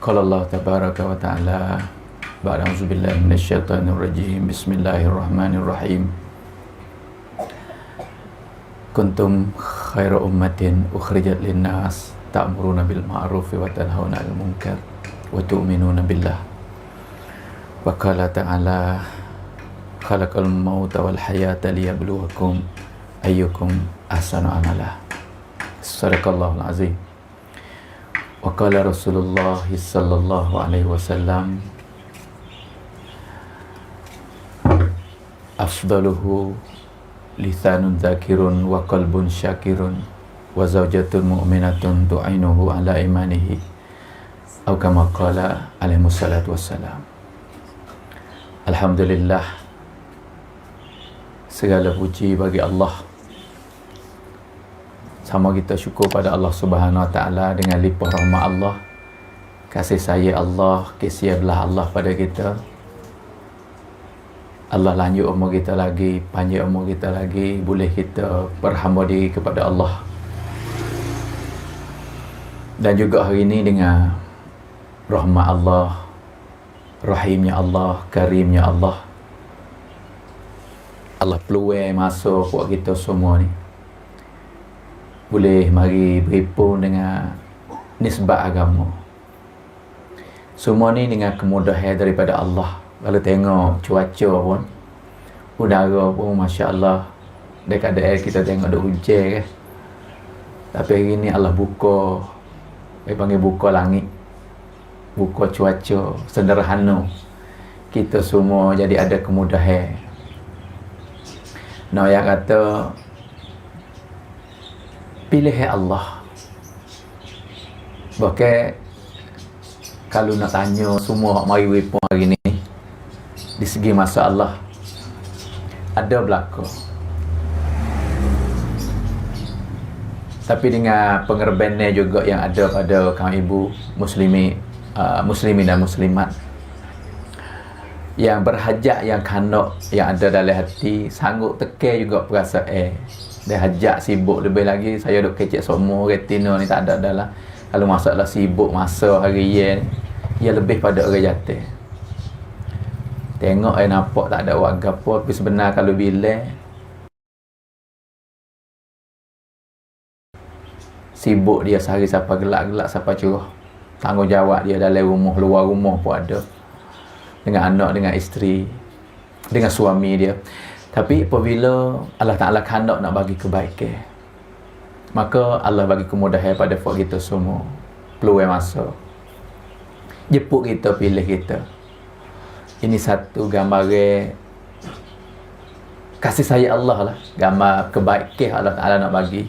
Qala Allah tabaraka wa ta'ala ba'da auzubillahi minasyaitonir rajim. Bismillahirrahmanirrahim. Kuntum khaira ummatin ukhrijat linnas ta'muruna bil ma'ruf wa tanhauna 'anil munkar wa tu'minuna billah. Wa qala ta'ala khalaqal mauta wal hayata liyabluwakum ayyukum ahsanu amala. Sadaqallahul azim. Wa qala Rasulullah sallallahu alaihi wasallam afdaluhu lisanun zakirun wa qalbun syakirun wa zawjatun mu'minatun tu'inuhu ala imanihi atau kama qala alaihi wassalatu wassalam. Alhamdulillah, segala puji bagi Allah. Sama kita syukur pada Allah Subhanahu Wa Taala dengan limpah rahmat Allah, kasih sayang Allah, kasih belah Allah pada kita. Allah lanjut umur kita lagi, panjang umur kita lagi, boleh kita berhamba diri kepada Allah. Dan juga hari ini dengan rahmat Allah, rahimnya Allah, karimnya Allah, Allah peluang masuk buat kita semua ni boleh mari berhimpun dengan nisbat agama. Semua ni dengan kemudahan daripada Allah. Kalau tengok cuaca pun, udara pun Masya Allah, dekat daerah kita tengok ada hujan kan. Tapi hari ni Allah buka, dia panggil buka langit, buka cuaca sederhana. Kita semua jadi ada kemudahan. Nah, yang kata pilihan Allah. Bahkan kalau nak tanya semua mari wipun hari ni, di segi masalah ada berlaku. Tapi dengan pengerbanan juga yang ada pada kaum ibu muslimin dan muslimat yang berhajat, yang kanak, yang ada dalam hati, sanggup tekan juga perasaan. Dia hajat sibuk lebih lagi. Saya duk kecek semua retina ni tak ada dah lah. Kalau masalah sibuk masa harian ni, ia lebih pada orang jatuh. Tengok nampak tak ada warga apa, tapi sebenarnya kalau bila sibuk dia sehari siapa gelak-gelak, siapa curah, tanggungjawab dia dalam rumah, luar rumah pun ada, dengan anak, dengan isteri, dengan suami dia. Tapi apabila Allah Ta'ala kandak nak bagi kebaikan, maka Allah bagi kemudahan pada kita semua. Peluang masa, jemput kita, pilih kita. Ini satu gambaran kasih sayang Allah lah, gambar kebaikan Allah Ta'ala nak bagi.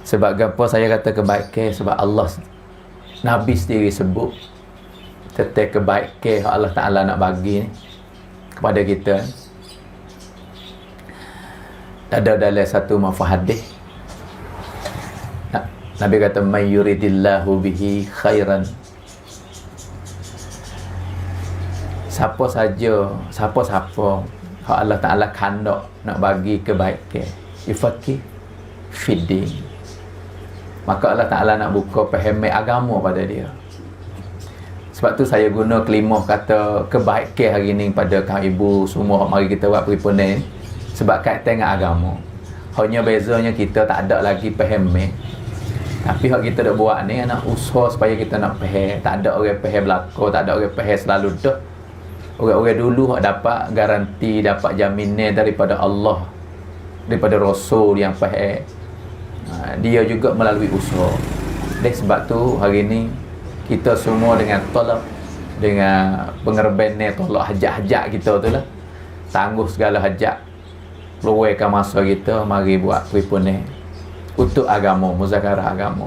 Sebab apa saya kata kebaikan? Sebab Allah, Nabi sendiri sebut tentang kebaikan Allah Ta'ala nak bagi ni kepada kita. Ada dalam satu mafhum hadis, Nabi kata may yuridillahu bihi khairan, siapa Allah Ta'ala kandak nak bagi kebaikan, ifaqih fiddin, maka Allah Ta'ala nak buka faham agama pada dia. Sebab tu saya guna kelimah kata kebaikan hari ni pada kaum ibu semua. Mari kita buat perhimpunan sebab kaitan dengan agama. Hanya bezanya kita tak ada lagi faham. Tapi hak kita dah buat ni nak usaha supaya kita nak faham. Tak ada orang faham belaka, tak ada orang faham selalu dah. Orang-orang dulu hak dapat garanti, dapat jaminan daripada Allah, daripada Rasul yang faham. Dia juga melalui usaha. Dan sebab tu hari ni kita semua dengan tolak, dengan pengerbanan tolak hajat-hajat kita tu lah, tangguh segala hajat, luarkan masa kita, mari buat perhimpunan untuk agama, muzakarah agama.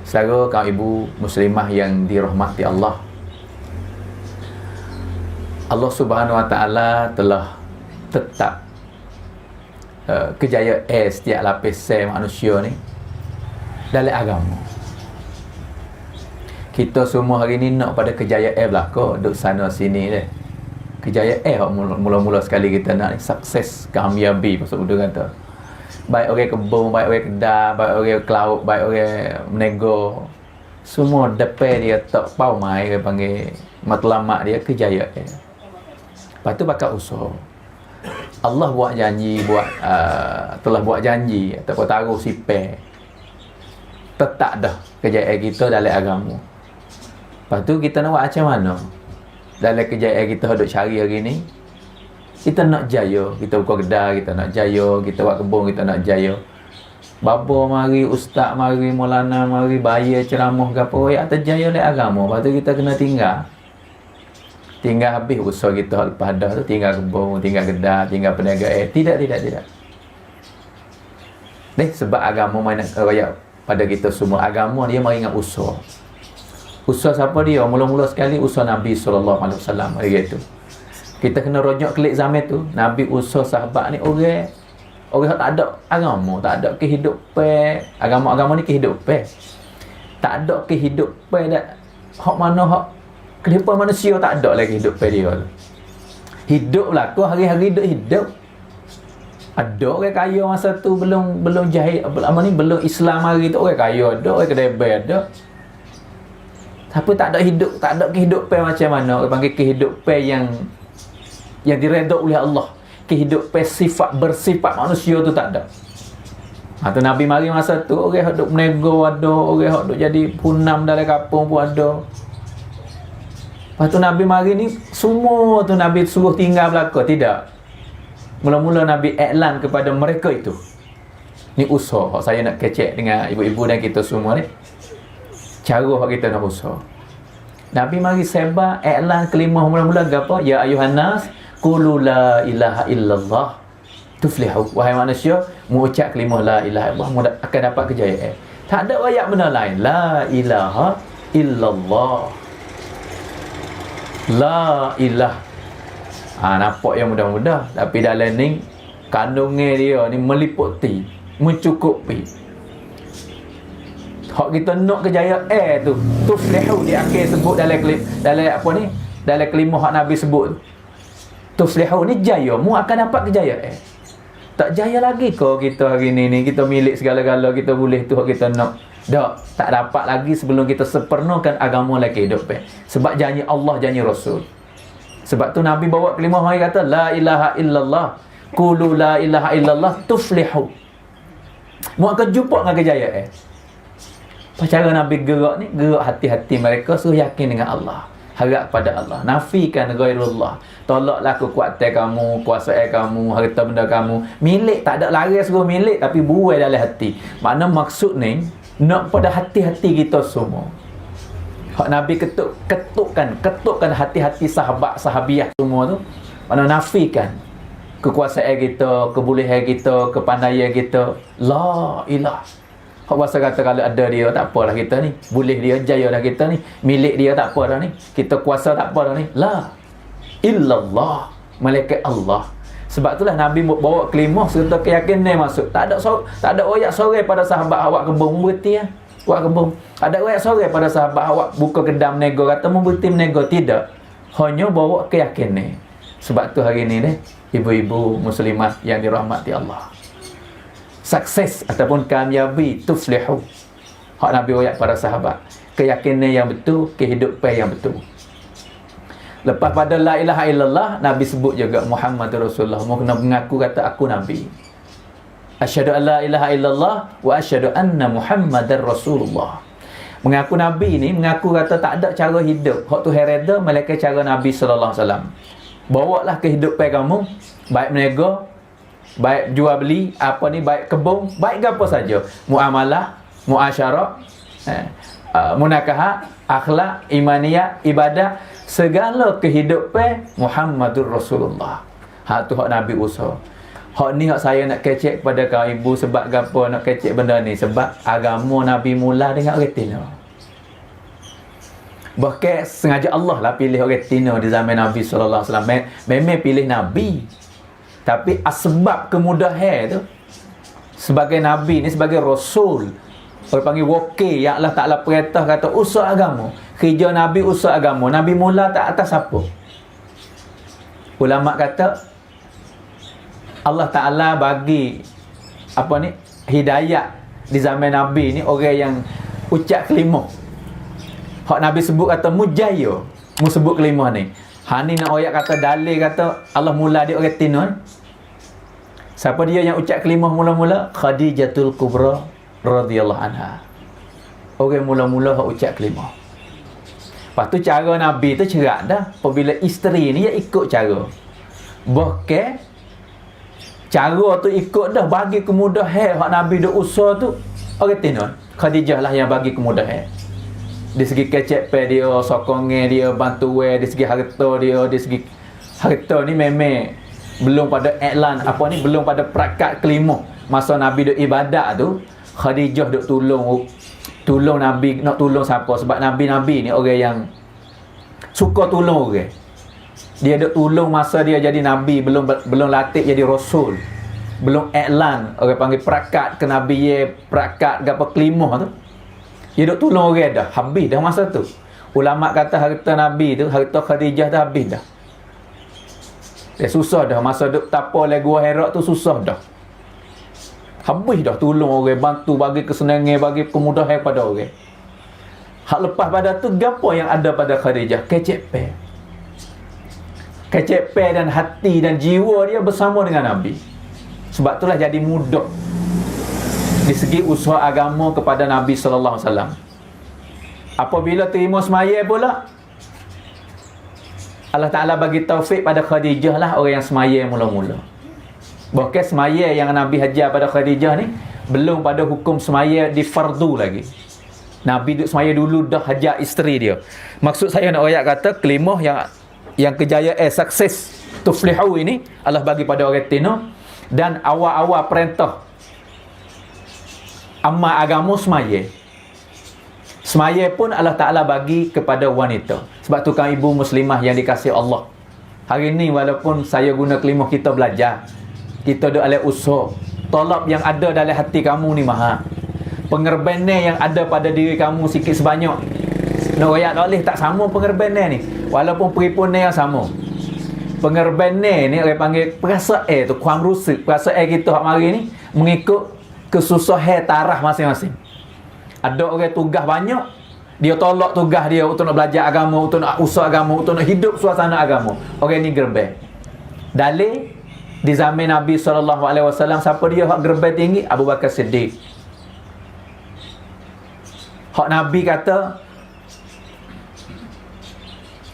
Saudara kaum ibu muslimah yang dirahmati Allah, Allah Subhanahu Wa Taala telah tetap kejayaan setiap lapisan manusia ni dalam agama. Kita semua hari ni nak pada kejayaan belaka, duduk sana sini deh. Kejayaan mula-mula sekali kita nak sukses, kamiabi pasal udah kata. Baik orang kebun, baik orang kedai, baik orang ke laut, baik orang menego, semua depan dia tak pau mai dia panggil matlamat dia kejayaan. Lepas tu bakal usaha. Allah buat janji, telah buat janji ataupun taruh sipir tetap dah kejayaan kita dalam agama. Lepas tu kita nak buat macam mana dalam kejayaan kita duk cari hari ni? Kita nak jaya, kita buka kedai, kita nak jaya, kita buat kebun, kita nak jaya. Bapa mari, ustaz mari, maulana mari, bayar ceramah ke apa, ya terjaya oleh agama. Lepas tu kita kena tinggal habis usaha kita lepas dah tu, tinggal kebun, tinggal kedai, tinggal perniagaan. Tidak. Sebab agama main raya pada kita semua. Agama dia mari ingat usaha. Usaha siapa dia? Mula-mula sekali usaha Nabi SAW hari itu. Kita kena rojok klik zaman tu. Nabi usaha sahabat ni orang tak ada agama, tak ada kehidupan. Agama ni kehidupan. Tak ada kehidupan dah. Hak mana hak kehidupan manusia tak ada lagi kehidupan dia. Hidup lah tu hari-hari hidup. Ada orang kaya masa tu belum jahil belum Islam hari tu orang kaya ada, orang kedai ada. Tapi tak ada kehidupan macam mana orang panggil kehidupan yang diredha oleh Allah. Kehidupan bersifat manusia tu tak ada. Tu Nabi mari masa tu orang duk menego ada, orang duk jadi punam dalam kampung pun ada. Lepas tu Nabi mari ni semua tu Nabi suruh tinggal belaka. Tidak. Mula-mula Nabi iklan kepada mereka itu. Ni usaha saya nak kecek dengan ibu-ibu dan kita semua ni. Cara kita nak usaha. Nabi mari sebar iklan kelimah mula-mula apa? Ya ayuhan nas qulu la ilaha illallah tuflihu. Wahai manusia, mengucap kalimah la ilaha illallah akan dapat kejayaan. Tak ada ayat benda lain. La ilaha illallah. La ilah. Nampak yang mudah-mudah, tapi dalam ni kandungnya dia ni meliputi, mencukupi. Hak kita nak kejayaan tu tuflihu di akhir sebut dalam apa ni? Dalam kalimah hak Nabi sebut. Tuflihu ni jaya, mu akan dapat kejayaan. Tak jaya lagi kau kita hari ni kita milik segala-gala, kita boleh tu hak kita nak. Tak dapat lagi sebelum kita sempurnakan agama lagi hidup. Sebab janji Allah, janji Rasul. Sebab tu Nabi bawa kalimah mari kata la ilaha illallah, qulu la ilaha illallah tuflihu. Mu akan jumpa dengan kejayaan. Cara Nabi gerak hati-hati mereka suruh yakin dengan Allah, harap pada Allah, nafikan ghairullah. Tolaklah kekuatan kamu, kuasaan kamu, harta benda kamu, milik tak ada lari suruh milik, tapi buai dalam hati. Makna maksud ni nak pada hati-hati kita semua. Hak Nabi ketukkan hati-hati sahabat-sahabiah semua tu. Mana nafikan kekuasaan kita, kebolehan kita, kepandaian kita. La ilah. Hak bahasa kata kalau ada dia tak apa dah kita ni. Boleh dia jaya dah kita ni. Milik dia tak apa dah ni. Kita kuasa tak apa dah ni. La illallah. Malaikat Allah. Sebab itulah Nabi bawa kelimah serta keyakinan masuk. Tak ada ayat sore pada sahabat awak kebun berhenti ya. Awak kebun. Ada ayat sore pada sahabat awak buka kedai menego kata berhenti menego. Tidak. Hanya bawa keyakinan. Sebab tu hari ni ibu-ibu muslimah yang dirahmati Allah. Sukses ataupun kamiabi tuflihu. Hak Nabi ayat para sahabat. Keyakinan yang betul, kehidupan yang betul. Lepas pada la ilaha illallah, Nabi sebut juga Muhammadur Rasulullah. Mu kena mengaku kata aku Nabi. Asyhadu an la ilaha illallah wa asyhadu anna Muhammadar Rasulullah. Mengaku Nabi ni mengaku kata tak ada cara hidup hak tu hereda melainkan cara Nabi sallallahu alaihi wasallam. Bawalah kehidupan kamu, baik berniaga, baik jual beli, baik kebun, baik apa saja. Muamalah, muasyarah, munakahat, akhlak, imaniyah, ibadah, segala kehidupan Muhammadur Rasulullah. Hak tu hak Nabi usaha. Hak ni hak saya nak kecek pada kau ibu. Sebab apa nak kecek benda ni? Sebab agama Nabi mula dengan orang Tino. Bahkan sengaja Allah lah pilih orang Tino di zaman Nabi SAW. Memang pilih Nabi, tapi asbab kemudahan tu sebagai Nabi ni, sebagai Rasul, orang panggil wakil yang Allah Ta'ala perintah kata usaha agama. Kerja Nabi usaha agama. Nabi mula tak atas apa. Ulama kata Allah Ta'ala bagi hidayat di zaman Nabi ni orang yang ucap kalimah Hak Nabi sebut kata mujaya. Mu sebut kelima ni. Ha ni nak ayat kata dalil kata Allah mula dia orang tinun. Siapa dia yang ucap kelima mula-mula? Khadijatul Kubra radhiyallahu anha. Orang mula-mula hak ucap kelima. Lepas tu cara Nabi tu cerak dah. Apabila isteri ni dia ikut cara. Bahkan cara tu ikut dah bagi kemudahan hak Nabi duk usah tu orang tinun. Khadijah lah yang bagi kemudahan. Dari segi kecek pe dia, sokongan dia, bantuan, dari segi harta dia, dari segi harta ni memang belum pada iklan apa ni, belum pada perakat kelima. Masa Nabi duk ibadat tu, Khadijah duk tolong Nabi, nak tolong siapa? Sebab Nabi ni orang yang suka tolong orang. Dia duk tolong masa dia jadi Nabi, belum latih jadi Rasul. Belum iklan, orang panggil perakat ke Nabi ye, perakat ke apa kelima tu. Dia duk tolong orang dah, habis dah masa tu. Ulama kata harta Nabi tu, harta Khadijah dah habis dah. Dia susah dah, masa duk tapa le gua Hira tu susah dah. Habis dah tolong orang, bantu, bagi kesenangan, bagi kemudahan pada orang. Hak lepas pada tu, gapo yang ada pada Khadijah? Kecepe dan hati dan jiwa dia bersama dengan Nabi. Sebab itulah jadi mudah di segi usaha agama kepada Nabi sallallahu alaihi wasallam. Apabila terima semaya pula, Allah Ta'ala bagi taufik pada Khadijah lah orang yang semaya mula-mula. Bahkan semaya yang Nabi hajar pada Khadijah ni belum pada hukum semaya di fardu lagi. Nabi duduk semaya dulu dah hajar isteri dia. Maksud saya nak ayat kata kelimah yang kejayaan sukses tuflihu ini Allah bagi pada orang tino, dan awal-awal perintah amma agama semaya pun Allah Ta'ala bagi kepada wanita. Sebab tu kan ibu muslimah yang dikasihi Allah, hari ni walaupun saya guna kelimah, kita belajar, kita ada alih usaha. Tolak yang ada dalam hati kamu ni maha, pengorbanan yang ada pada diri kamu sikit sebanyak. Nak ayat tak sama pengorbanan ni, walaupun peripunan yang sama. Pengorbanan ni orang panggil perasaan tu, kuam rusuk perasaan kita hak mari ni mengikut kesusahan taraf masing-masing. Ada orang tugas banyak, dia tolak tugas dia untuk nak belajar agama, untuk nak usaha agama, untuk nak hidup suasana agama. Orang ni gerbang. Dalil di zaman Nabi SAW, siapa dia hak gerbang tinggi? Abu Bakar Siddiq. Hak Nabi kata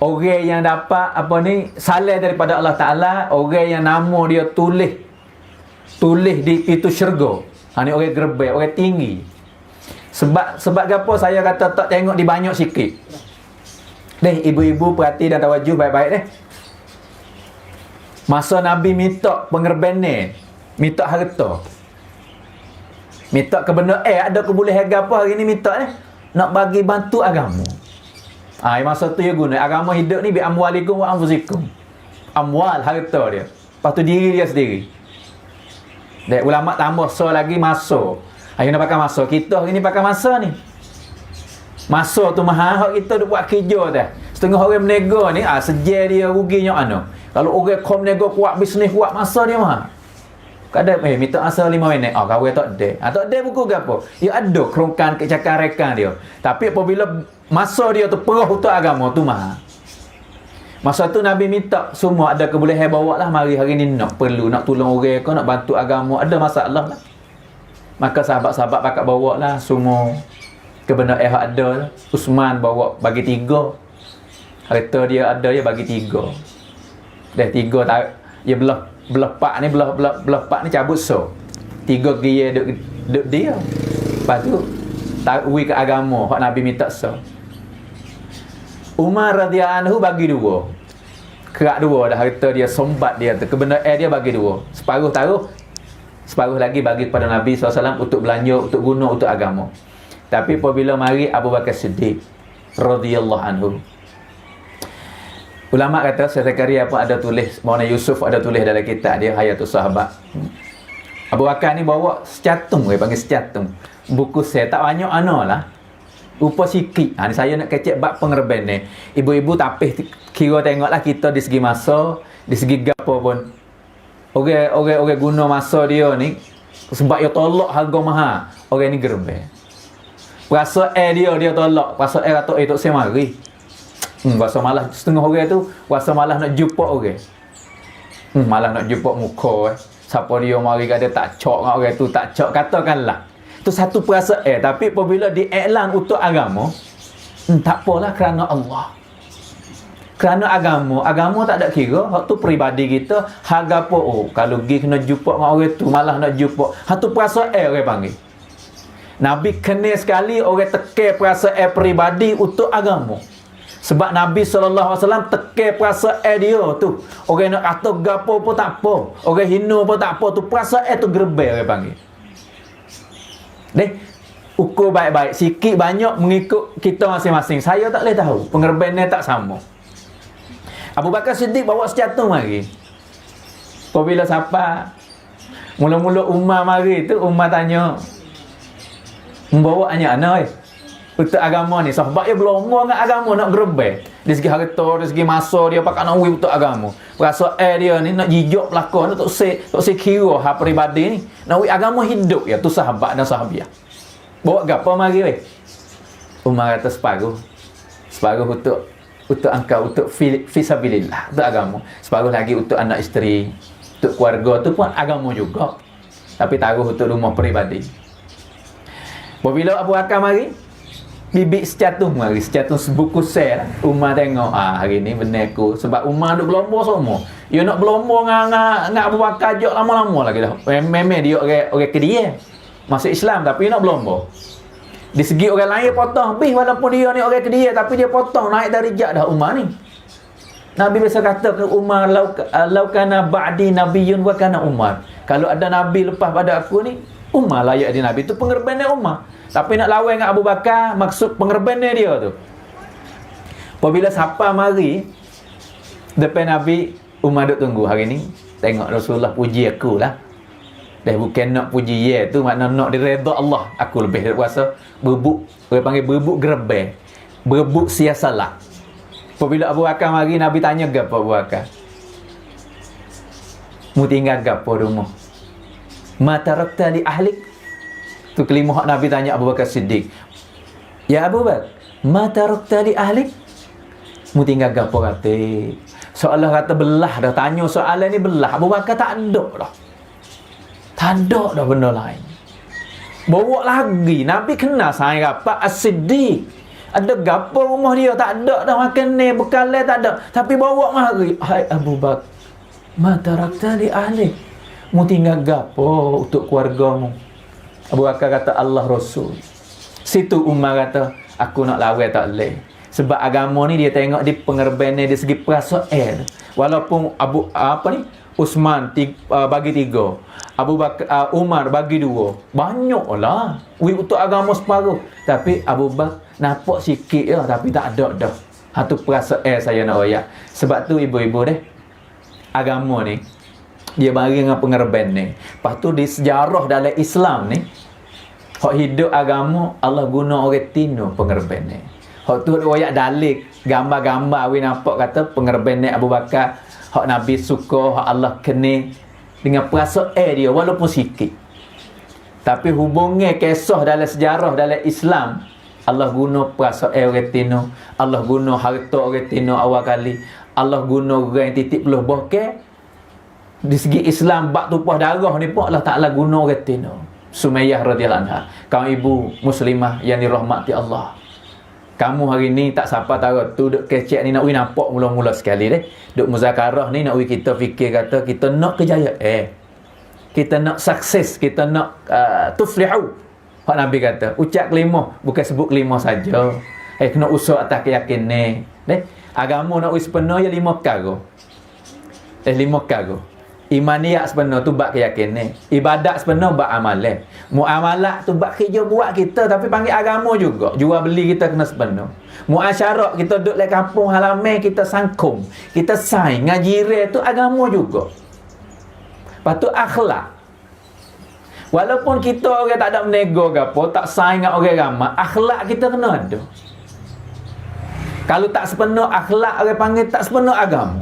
orang yang dapat apa ni salam daripada Allah Ta'ala, orang yang nama dia tulis di pintu syurga. Ha ni orang gerbang, orang tinggi. Sebab apa saya kata tak tengok di banyak sikit. Deh, ibu-ibu perhati dan tawajuh baik-baik deh. Masa Nabi minta pengorbanan, minta harta, minta kebenaran, ada kebolehan apa hari ni minta nak bagi bantu agama. Masa tu dia guna agama hidup ni bi amwalikum wa anfusikum. Amwal harta dia. Lepas tu diri dia sendiri. Dek ulama tambah lagi masa. Ayo nak pakai masa. Kita hari ni pakai masa ni. Masa tu mahal kita duk buat kerja dah. Setengah orang menega ni sejar dia ruginya ano. Kalau orang kom menega kuat bisnes kuat, masa dia mahal. Kadang minta asal 5 minit. Kawan tak ada. Tak ada buku ke apa? Ya ada kerongkan kecakar rekan dia. Tapi apabila masa dia tu perah untuk agama tu mahal. Masa tu Nabi minta semua ada kebolehan bawa lah, mari hari ni nak perlu nak tolong orang ke, nak bantu agama, ada masalah lah. Maka sahabat-sahabat pakat bawa lah semua kebenaran ada lah. Usman bawa bagi 3. Harta dia ada, dia bagi 3. Dah 3 tak, dia belah pak ni, belah pak ni cabut 3 dia duk dia. Lepas tu takwil ke agama hak Nabi minta Umar radhiyallahu anhu bagi 2. Kerak 2 dah harta dia, sombat dia tu, kebenaran dia bagi 2. Separuh taruh, separuh lagi bagi kepada Nabi SAW untuk belanja, untuk guna, untuk agama. Tapi apabila mari Abu Bakar Siddiq radhiyallahu anhu, ulama kata Zakaria pun ada tulis, Maulana Yusuf ada tulis dalam kitab dia Hayatus Sahabat. Abu Bakar ni bawa secatung, dia panggil secatung. Buku saya tak banyak lah. Rupa sikit. Ni saya nak kecek bab pengorbanan ni. Ibu-ibu tapih kira tengoklah kita di segi masa, di segi gapo pun. Orang guna masa dia ni sebab dia tolak harga mahal. Orang ni gerbang. Perasa dia tolak. Perasa kata tok saya mari. Rasa malah setengah orang tu rasa malah nak jumpa orang. Malah nak jumpa muka siapa dia mari kata tak cok dengan orang tu, tak cok, katakanlah. Tu satu perasaan. Tapi apabila diiklan untuk agama, tak apalah kerana Allah. Kerana agama tak ada kira. Hak tu peribadi kita, harga apa? Oh, kalau pergi kena jumpa dengan orang tu, malah nak jumpa. Hak tu perasaan orang panggil. Nabi kena sekali orang tekan perasaan peribadi untuk agama. Sebab Nabi SAW tekan perasaan dia tu. Orang nak kata gapo pun tak apa. Orang hina pun tak apa. Tu perasaan tu gerbel orang panggil. Ukur baik-baik. Sikit banyak mengikut kita masing-masing. Saya tak boleh tahu. Pengerbannya tak sama. Abu Bakar Siddiq bawa senjata mari. Apabila siapa mula-mula Umar mari tu, Umar tanya, membawa anak-anak untuk agama ni. Sahabat dia belum dengan agama nak gerbel. Dari segi harta, dari segi masa dia pakai nak untuk agama. Perasaan dia ni nak jijak pelakon, tak se kira hak peribadi ni. Nak agama hidup ya tu sahabat dan sahabiah. Bawa gapo mari weh? Umar kata separuh. Separuh untuk engkau, untuk fisabilillah, untuk agama. Separuh lagi untuk anak isteri, untuk keluarga tu pun agama juga. Tapi taruh untuk rumah peribadi. Bila Abu Bakar mari, bibik secatuh mari, secatuh sebuku sel. Umar tengok, hari ni benar aku. Sebab Umar duk berlomba semua. Dia nak berlomba dengan Abu Bakar jok lama-lama lagi dah. Memang dia orang Kedia. Masuk Islam tapi nak berlomba. Di segi orang lain potong habis, walaupun dia ni orang Kedia tapi dia potong naik darjat dah Umar ni. Nabi biasa kata ke Umar, lau kana ba'di nabiyyun wa kana Umar. Kalau ada nabi lepas pada aku ni, Umar layak di Nabi. Itu pengerbannya Umar. Tapi nak lawan dengan Abu Bakar, maksud pengerbannya dia tu. Apabila siapa mari depan Nabi, Umar duk tunggu hari ni. Tengok Rasulullah puji aku lah. Dah bukan nak puji ye tu, makna nak direda Allah. Aku lebih kuasa berbuk, orang panggil berbuk gerbel. Berbuk siasalah. Apabila Abu Bakar mari, Nabi tanya gapo Abu Bakar? Mu tinggal gapo rumah? Ma tarakta li ahlik? Tu kelima hak Nabi tanya Abu Bakar Siddiq. Ya Abu Bakar, ma tarakta li ahlik? Mu tinggal gapo kata? Soalan kata belah dah, tanya soalan ni belah. Abu Bakar tak ada dah. Tak ada dah benda lain. Bawa lagi. Nabi kenal saya apa? As-Siddiq. Ada gapo rumah dia? Tak ada dah makan ni, bekal tak ada. Tapi bawa mari. Hai Abu Bakar, ma tarakta li ahlik? Mu tinggal gapo untuk keluargamu? Abu Bakar kata Allah Rasul. Situ Umar kata aku nak lawan tak boleh. Sebab agama ni dia tengok di pengerbannya dari segi perasaan. Walaupun Usman bagi 3, Abu Bakar, Umar bagi 2. Banyaklah. Untuk agama separuh. Tapi Abu Bakar nampak sikit je, tapi tak ada dah. Itu perasaan saya nak royak. Sebab tu ibu-ibu agama ni dia bagi dengan pengerban ni. Lepas tu di sejarah dalam Islam ni, hak hidup agama Allah guna orang tino pengerban ni. Hak tu royak dalil gambar-gambar we nampak kata pengerban ni Abu Bakar, hak Nabi suka, hak Allah kena dengan perasaan dia walaupun sikit. Tapi hubungnya kisah dalam sejarah dalam Islam, Allah guna perasaan orang tino, Allah guna harta orang tino awal kali, Allah guna orang yang titik peluh bokeh. Di segi Islam bab tumpah darah ni pun Allah Ta'ala guna orang tino. Sumayyah radhiyallahu anha, kaum ibu muslimah yang dirahmati Allah. Kamu hari ni tak siapa tahu tu duk kecek ni nak nampak mula-mula sekali duk muzakarah ni nak kita fikir kata kita nak kejayaan. Kita nak sukses, kita nak tuflihu. Pak Nabi kata, ucap kelima bukan sebut kelima saja. Kena usaha atas keyakinan ni. Agama nak sepenuh ya 5 perkara. 5 perkara. Imaniyat sepenuh tu bab keyakinan. Ibadat sepenuh bab amalan. Muamalah tu bab kerja buat kita tapi panggil agama juga. Jual beli kita kena sepenuh. Muasyarat kita duduk di kampung halaman kita sangkum. Kita saing ngajire tu agama juga. Lepas tu akhlak. Walaupun kita orang tak ada menego ke apa, tak saing dengan orang ramai, akhlak kita kena ada. Kalau tak sepenuh akhlak, orang panggil tak sepenuh agama.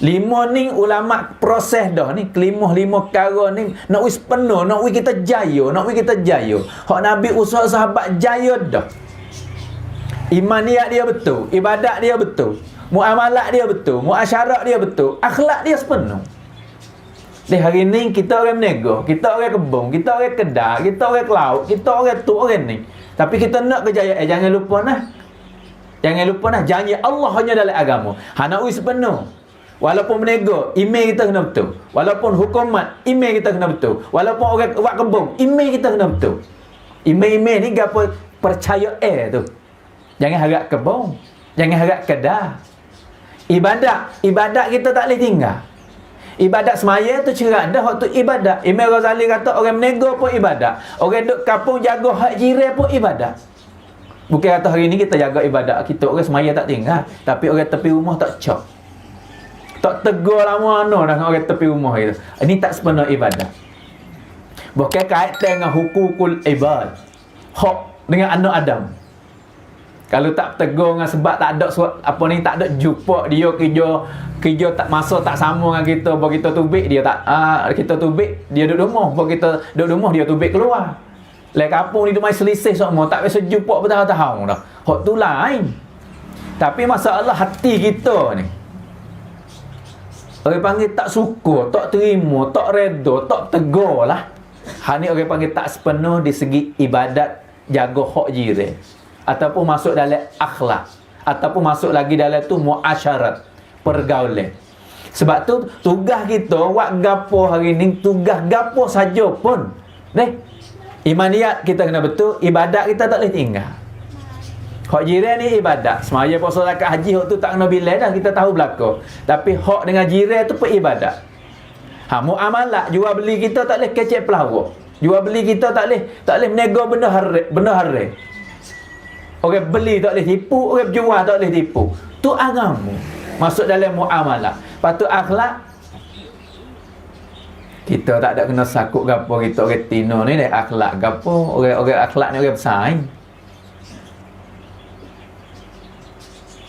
Lima ni ulama proses dah ni. Lima perkara ni nak wis penuh, nak wis kita jaya, Hak Nabi usaha sahabat jaya dah. Iman dia betul, ibadat dia betul, muamalat dia betul, muasyarat dia betul, akhlak dia sepenuh. Di hari ni kita orang menego, kita orang kebun, kita orang kedai, kita orang ke laut, kita orang tu orang ni. Tapi kita nak kejayaan, jangan lupa janji Allah hanya dalam agama. Nak wis sepenuh. Walaupun menego, email kita kena betul. Walaupun hukumat, email kita kena betul. Walaupun orang buat kebun, email kita kena betul. Email ni gapo percaya tu. Jangan harap kebun, jangan harap kedai. Ibadat kita tak boleh tinggal. Ibadat semaya tu cerah dah waktu ibadat. Imam Ghazali kata orang menego pun ibadat. Orang duk kampung jaga hak jiran pun ibadat. Bukan kata hari ni kita jaga ibadat kita, orang semaya tak tinggal, tapi orang tepi rumah tak cak. Tak tegur lama dah dengan orang tepi rumah itu. Ini tak sepenuh ibadat. Bukan kaitan dengan hukukul ibad. Hak dengan anak Adam. Kalau tak tegur dengan sebab tak ada tak ada jumpa dia kerja tak masa tak sama dengan kita, bahawa kita tubik dia tak kita tubik dia duduk rumah, bahawa kita duduk rumah dia tubik keluar. Lai kampung ni dia main selisih semua, tak biasa jumpa bertahun-tahun dah. Hak tu lain. Tapi masalah hati kita ni. Orang panggil tak suka, tak terima, tak reda, tak tegur lah. Hal ni orang panggil tak sepenuh di segi ibadat, jaga hak jiran. Ataupun masuk dalam akhlak. Ataupun masuk lagi dalam tu muasyarat, pergaulan. Sebab tu tugas kita buat gapo hari ni, tugas gapo saja pun. Imaniyat kita kena betul, ibadat kita tak boleh tinggal. Hak jiran ni ibadat. Semaya puasa zakat haji hak tu tak kena bilai dah, kita tahu belaka. Tapi hak dengan jiran tu pun ibadat. Muamalah jual beli kita tak boleh kecek pelawak. Jual beli kita tak boleh menego benda haram. Orang beli tak boleh tipu, orang jual tak boleh tipu. Tu agama. Masuk dalam muamalah. Patut akhlak. Kita tak ada kena sakut gapo kita orang tino ni dah akhlak gapo. Orang akhlak ni orang bersaing.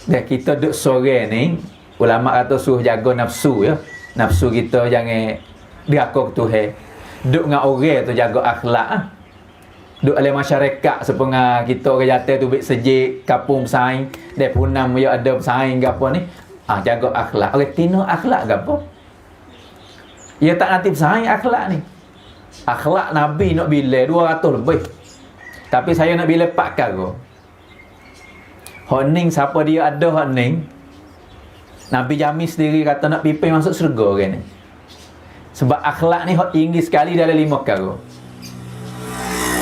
Dan kita duk sore ni, ulama kata suruh jaga nafsu ya. Nafsu kita jangan diakuk Tuhan. Duk dengan orang tu jaga akhlak. Duk oleh masyarakat sepengah kita orang jatuh tu bik sejik, kapung bersaing, dia punam ya ada bersaing gapo ni. Jaga akhlak. Orang tino akhlak gapo? Ia tak nanti bersaing akhlak ni. Akhlak Nabi nak bila 200 lebih. Tapi saya nak bila 4 perkara. Honing siapa dia ada honing. Nabi jamin sendiri kata nak pimpin masuk syurga orang ni. Sebab akhlak ni hot tinggi sekali dalam 5 perkara.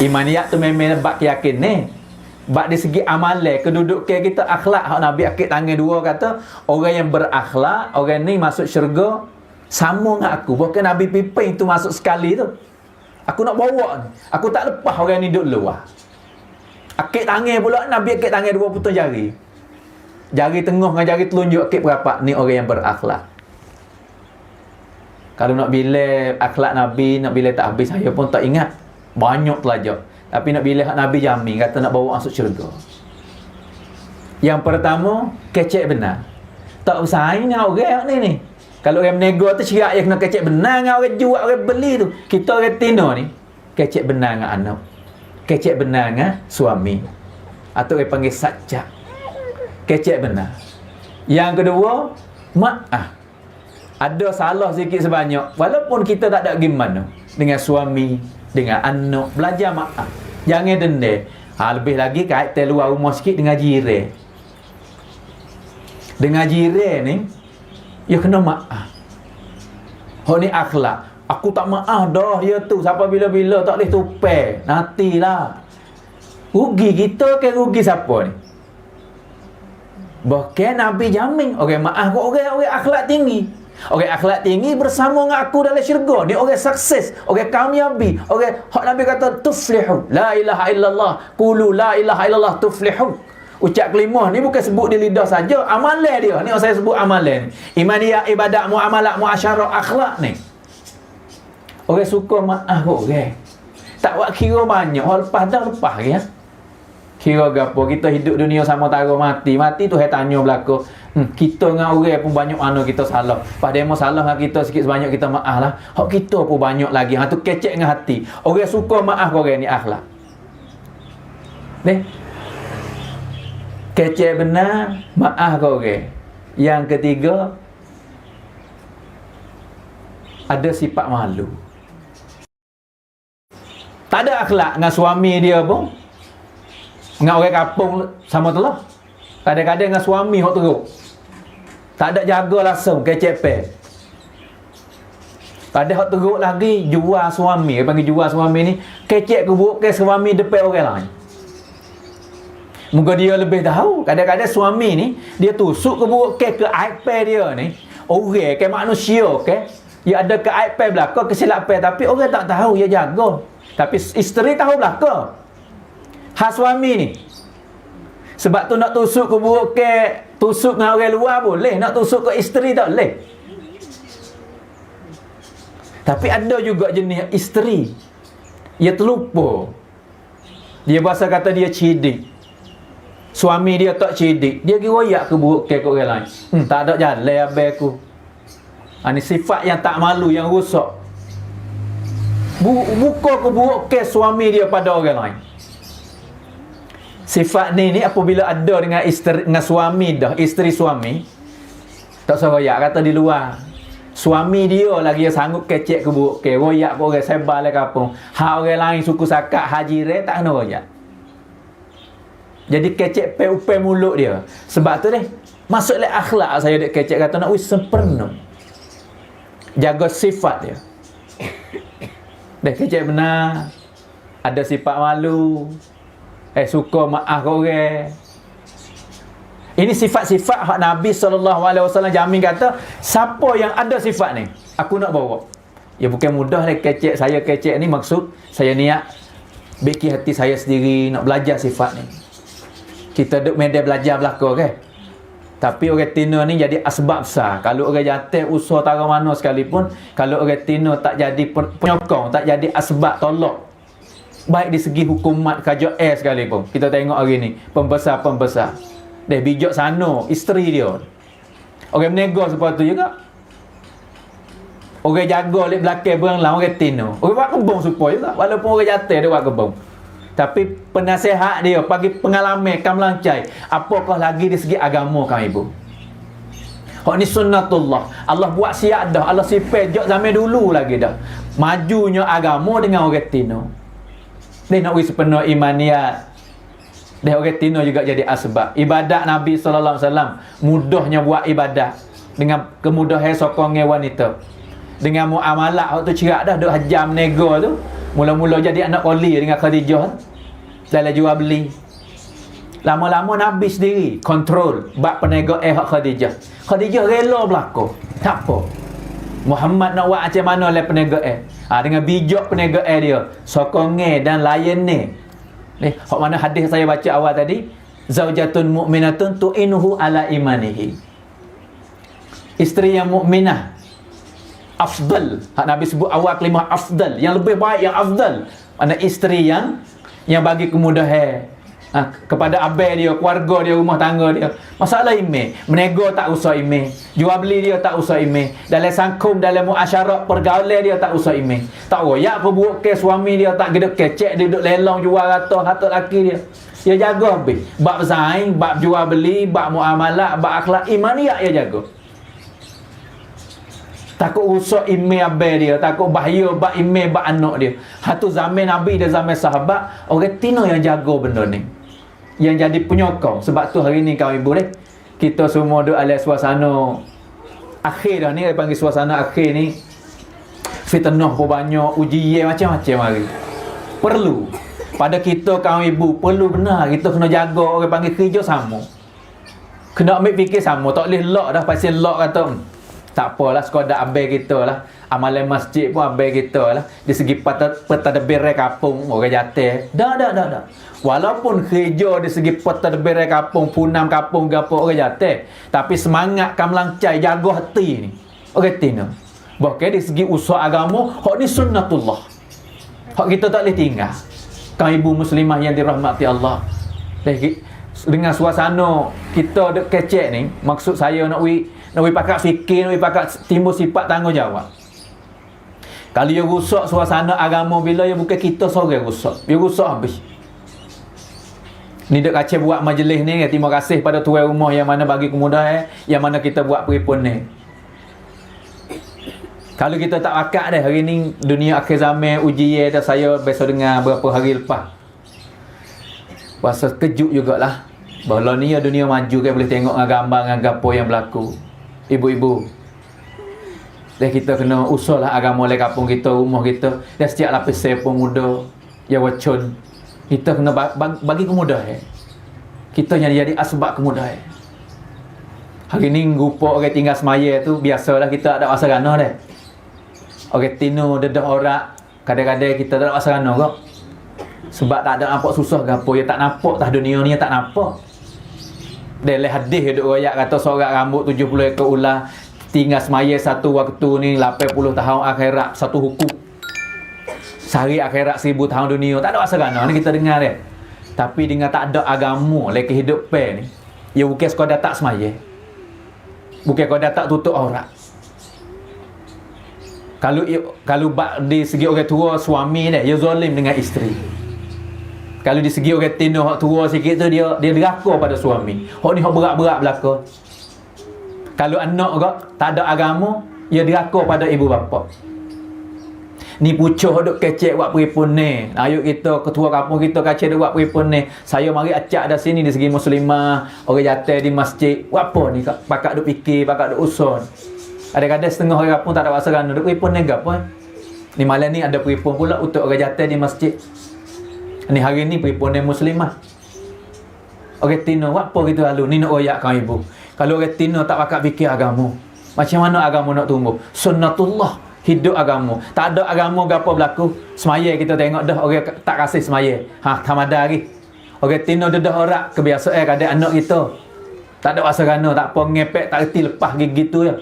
Imaniyat tu memang bab yakin ni. Bab di segi amalan, kedudukan kita akhlak. Hak Nabi akid tangan 2 kata, orang yang berakhlak, orang ni masuk syurga sama dengan aku. Bukan Nabi pimpin tu masuk sekali tu. Aku nak bawa ni. Aku tak lepas orang ni duduk luar. Akid tangan pula, Nabi akid tangan 2 putus jari. Jari tengah dengan jari telunjuk akid berapa? Ni orang yang berakhlak. Kalau nak bila akhlak Nabi, nak bila tak habis, saya pun tak ingat. Banyak pelajar. Tapi nak bila Nabi jamin, kata nak bawa masuk syurga. Yang pertama, kecek benar. Tak bersaing dengan orang ni. Kalau orang menego tu cerak dia kena kecek benar dengan orang jual, orang beli tu. Kita orang tino ni, kecek benar dengan anak. Kecek benar dengan suami. Atau orang panggil sajak. Kecek benar. Yang kedua, maaf. Ada salah sikit sebanyak. Walaupun kita tak ada gimana. Dengan suami, dengan anak. Belajar maaf. Jangan dendam. Lebih lagi kaitan luar rumah sikit dengan jiran. Dengan jiran ni, ya kena maaf. Ni akhlak. Aku tak maaf dah dia tu. Siapa bila-bila tak boleh tupai. Nantilah. Rugi kita ke rugi siapa ni? Bahkan Nabi jamin orang maaf kau orang akhlak tinggi. Orang akhlak tinggi bersama dengan aku dalam syurga. Ni orang sukses, orang kamiabi, orang hak Nabi kata tuflihu. La ilaha illallah, qulu la ilaha illallah tuflihu. Ucap kelima ni bukan sebut di lidah saja, amalan dia. Ni saya sebut amalan. Imaniyah, ibadat, muamalat, muasyarah, akhlak ni. Orang suka maaf kok orang. Tak buat kira banyak, lepas dah lepas ya. Kira gapo, kita hidup dunia sama tara mati. Mati tu saya tanya belaka. Kita dengan orang pun banyak mana kita salah. Pada mau salah dengan kita sikit sebanyak kita maaf lah. Hak kita pun banyak lagi. Hang tu kecek dengan hati. Orang suka maaf orang ni akhlak. Ni. Kecek benar, maaf orang. Yang ketiga, ada sifat malu. Tak ada akhlak dengan suami dia pun. Dengan orang kampung sama tu lah. Kadang-kadang dengan suami hok teruk. Tak ada jaga langsung, kecek pe. Pada hok teruk lagi, jual suami. Dia panggil jual suami ni, kecek ke buruk ke suami depan orang lain. Moga dia lebih tahu. Kadang-kadang suami ni, dia tusuk ke buruk ke aib pe dia ni. Orang ke manusia ke, dia ada ke aib pe belakang, kesilap pe. Tapi orang tak tahu, dia jaga. Tapi isteri tahu belakang. Hak suami ni. Sebab tu nak tusuk ke buruk ke, tusuk dengan orang luar boleh. Nak tusuk ke isteri tak boleh. Tapi ada juga jenis isteri. Dia terlupa. Dia bahasa kata dia cidik. Suami dia tak cidik. Dia pergi royak ke buruk ke orang lain. Tak ada jalan abang aku. Ini sifat yang tak malu, yang rosak. Buka ke buruk ke suami dia pada orang lain. Sifat ni apabila ada dengan isteri, dengan suami dah, isteri suami, tak usah royak, kata di luar. Suami dia lagi yang sanggup kecek ke buruk ke, royak ke orang sebar lah kapung. Hak orang lain suku sakat, haji re, tak kena royak. Jadi kecek pe mulut dia. Sebab tu ni, masuklah akhlak saya dek kecek kata nak sempurna. Jaga sifat dia. Dah kecek benar. Ada sifat malu. Suka maaf orang. Ini sifat-sifat hak Nabi SAW jamin kata, siapa yang ada sifat ni, aku nak bawa. Ya bukan mudah lah kecek. Saya kecek ni maksud, saya niat beki hati saya sendiri, nak belajar sifat ni. Kita duduk media belajar belakang kan. Tapi orang tina ni jadi asbab besar. Kalau orang jatuh usaha tara mana sekalipun, kalau orang tina tak jadi penyokong, tak jadi asbab tolak, baik di segi hukumat kaja sekalipun. Kita tengok hari ni pembesar-pembesar dia bijak sana isteri dia. Orang menegur sepatu juga. Orang jaga di belakang berang lah orang tino. Orang buat kebun supaya juga. Walaupun orang jatuh dia buat kebun. Tapi penasihat dia bagi pengalaman kam lancai. Apakah lagi di segi agama kami ibu. Hak ni sunnatullah. Allah buat siap dah. Allah sifat jak zaman dulu lagi dah. Majunya agama dengan orang tino. Dia nak wis sepenuh imaniat. Dia orang tino juga jadi asbab. Ibadat Nabi SAW mudahnya buat ibadat dengan kemudahan sokongnya wanita. Dengan muamalah waktu cerak dah duk hajam nego tu. Mula-mula jadi anak koli dengan Khadijah dalam jual beli. Lama-lama Nabi sendiri kontrol bab perniagaan hak Khadijah. Khadijah rela berlaku. Tak apa. Muhammad nak buat macam mana oleh perniagaan. Dengan bijak perniagaan dia, sokongnya dan layannya. Hak mana hadis saya baca awal tadi, zaujatun mu'minatun tu'inuhu ala imanihi. Isteri yang mukminah afdal. Hak Nabi sebut awal kalimah afdal, yang lebih baik, yang afdal. Mana isteri yang bagi kemudahan kepada abang dia, keluarga dia, rumah tangga dia. Masalah email, menego tak usah email, jual beli dia tak usah email, dalam sangkum, dalam muasyarat pergaulan dia tak usah email. Tak royak ke buruk ke suami dia, tak gedek kecek dia duduk lelong jual harta laki dia. Dia jaga habis. Bab zain, bab jual beli, bab muamalah, bab akhlak imaniyah dia jaga. Takut rusak email abang dia, takut bahaya bab email bab anak dia. Hatu zaman Nabi dan zaman sahabat, orang tina yang jaga benda ni, yang jadi penyokong. Sebab tu hari ni kawan ibu ni, kita semua duduk dalam suasana akhir dah ni. Dia panggil suasana akhir ni, fitnah pun banyak, ujian macam-macam hari. Perlu pada kita kawan ibu, perlu benar kita kena jaga. Orang panggil kerja sama, kena ambil fikir sama. Tak boleh lock dah. Pasal lock kata tak apalah, sekadar abang kita lah, amalan masjid pun abang kita lah. Di segi pentadbir kampung orang jatuh dah. Walaupun kerja di segi pentadbir kampung, punam kampung gapo orang jatuh, tapi semangat kam lancai jaga hati ni orang tina. Bahkan di segi usaha agama, hak ni sunnatullah, hak kita tak boleh tinggal. Kaum ibu muslimah yang dirahmati Allah, Dengan suasana kita duk kecek ni, maksud saya nak pakat fikir, nak pakat timbul sifat tanggungjawab. Kalau dia rusak suasana agama bila dia bukan kita seorang rusak, dia rusak habis. Ni duk kacau buat majlis ni, terima kasih pada tuan rumah yang mana bagi kemudahan, yang mana kita buat peripun ni. Kalau kita tak pakat dah, hari ni dunia akhir zaman ujian dah, saya biasa dengar beberapa hari lepas. Rasa kejut jugalah. Bahawa ni dunia maju kan, boleh tengok dengan gambar dengan gapo yang berlaku. Ibu-ibu, dan kita kena usul lah agama oleh kampung kita, rumah kita. Dan setiap lapis saya pun muda, ya wacun, kita kena bagi kemudahan. Kita yang jadi asbab kemudahan. Hari ni rupa orang tinggal semaya tu, biasalah kita ada masa rana dah. Orang tino dedah orang, kadang-kadang kita tak ada masa rana kok. Sebab tak ada nampak susah ke apa, ya tak nampak tah dunia ni, tak nampak. Dalam hadis duk royak kata seorang rambut 70 ekor ular tinggal semaya satu waktu ni 80 tahun akhirat satu hukum. Sehari akhirat 1000 tahun dunia. Tak ada masa rana ni kita dengar dia. Tapi dengan tak ada agama le kehidupan ni, ya bukan sekadar tak semaya. Bukan sekadar tak tutup aurat. Kalau di segi orang tua suami dia, ya zalim dengan isteri. Kalau di segi orang tino hak tua sikit tu, dia deraka pada suami. Hak ni hak berat-berat berlaku. Kalau anak kok tak ada agama, dia deraka pada ibu bapa. Ni pucuk duk kecek buat peripun ni. Ayuk kita ketua kampung kita kacau duk buat peripun ni. Saya mari acak dah sini di segi muslimah, orang jatuh di masjid. Buat apa ni? Pakak duk fikir, pakak duk usun. Kadang-kadang setengah orang kampung tak ada rasa rana duk peripun ni gapo. Ni malam ni ada peripun pula untuk orang jatuh di masjid. Ni hari ni peripun muslimah. Orang tino buat apa gitu lalu ni nak royak kau ibu. Kalau orang tino tak pakak fikir agama, macam mana agama nak tumbuh? Sunnatullah, hidup agama. Tak ada agama gapo berlaku. Semaya kita tengok dah orang tak kasih semaya. Tamada lagi. Orang tino dedah orang kebiasaan kadang anak kita. Tak ada rasa rana, tak apa ngepek, tak reti lepas gigi tu ya.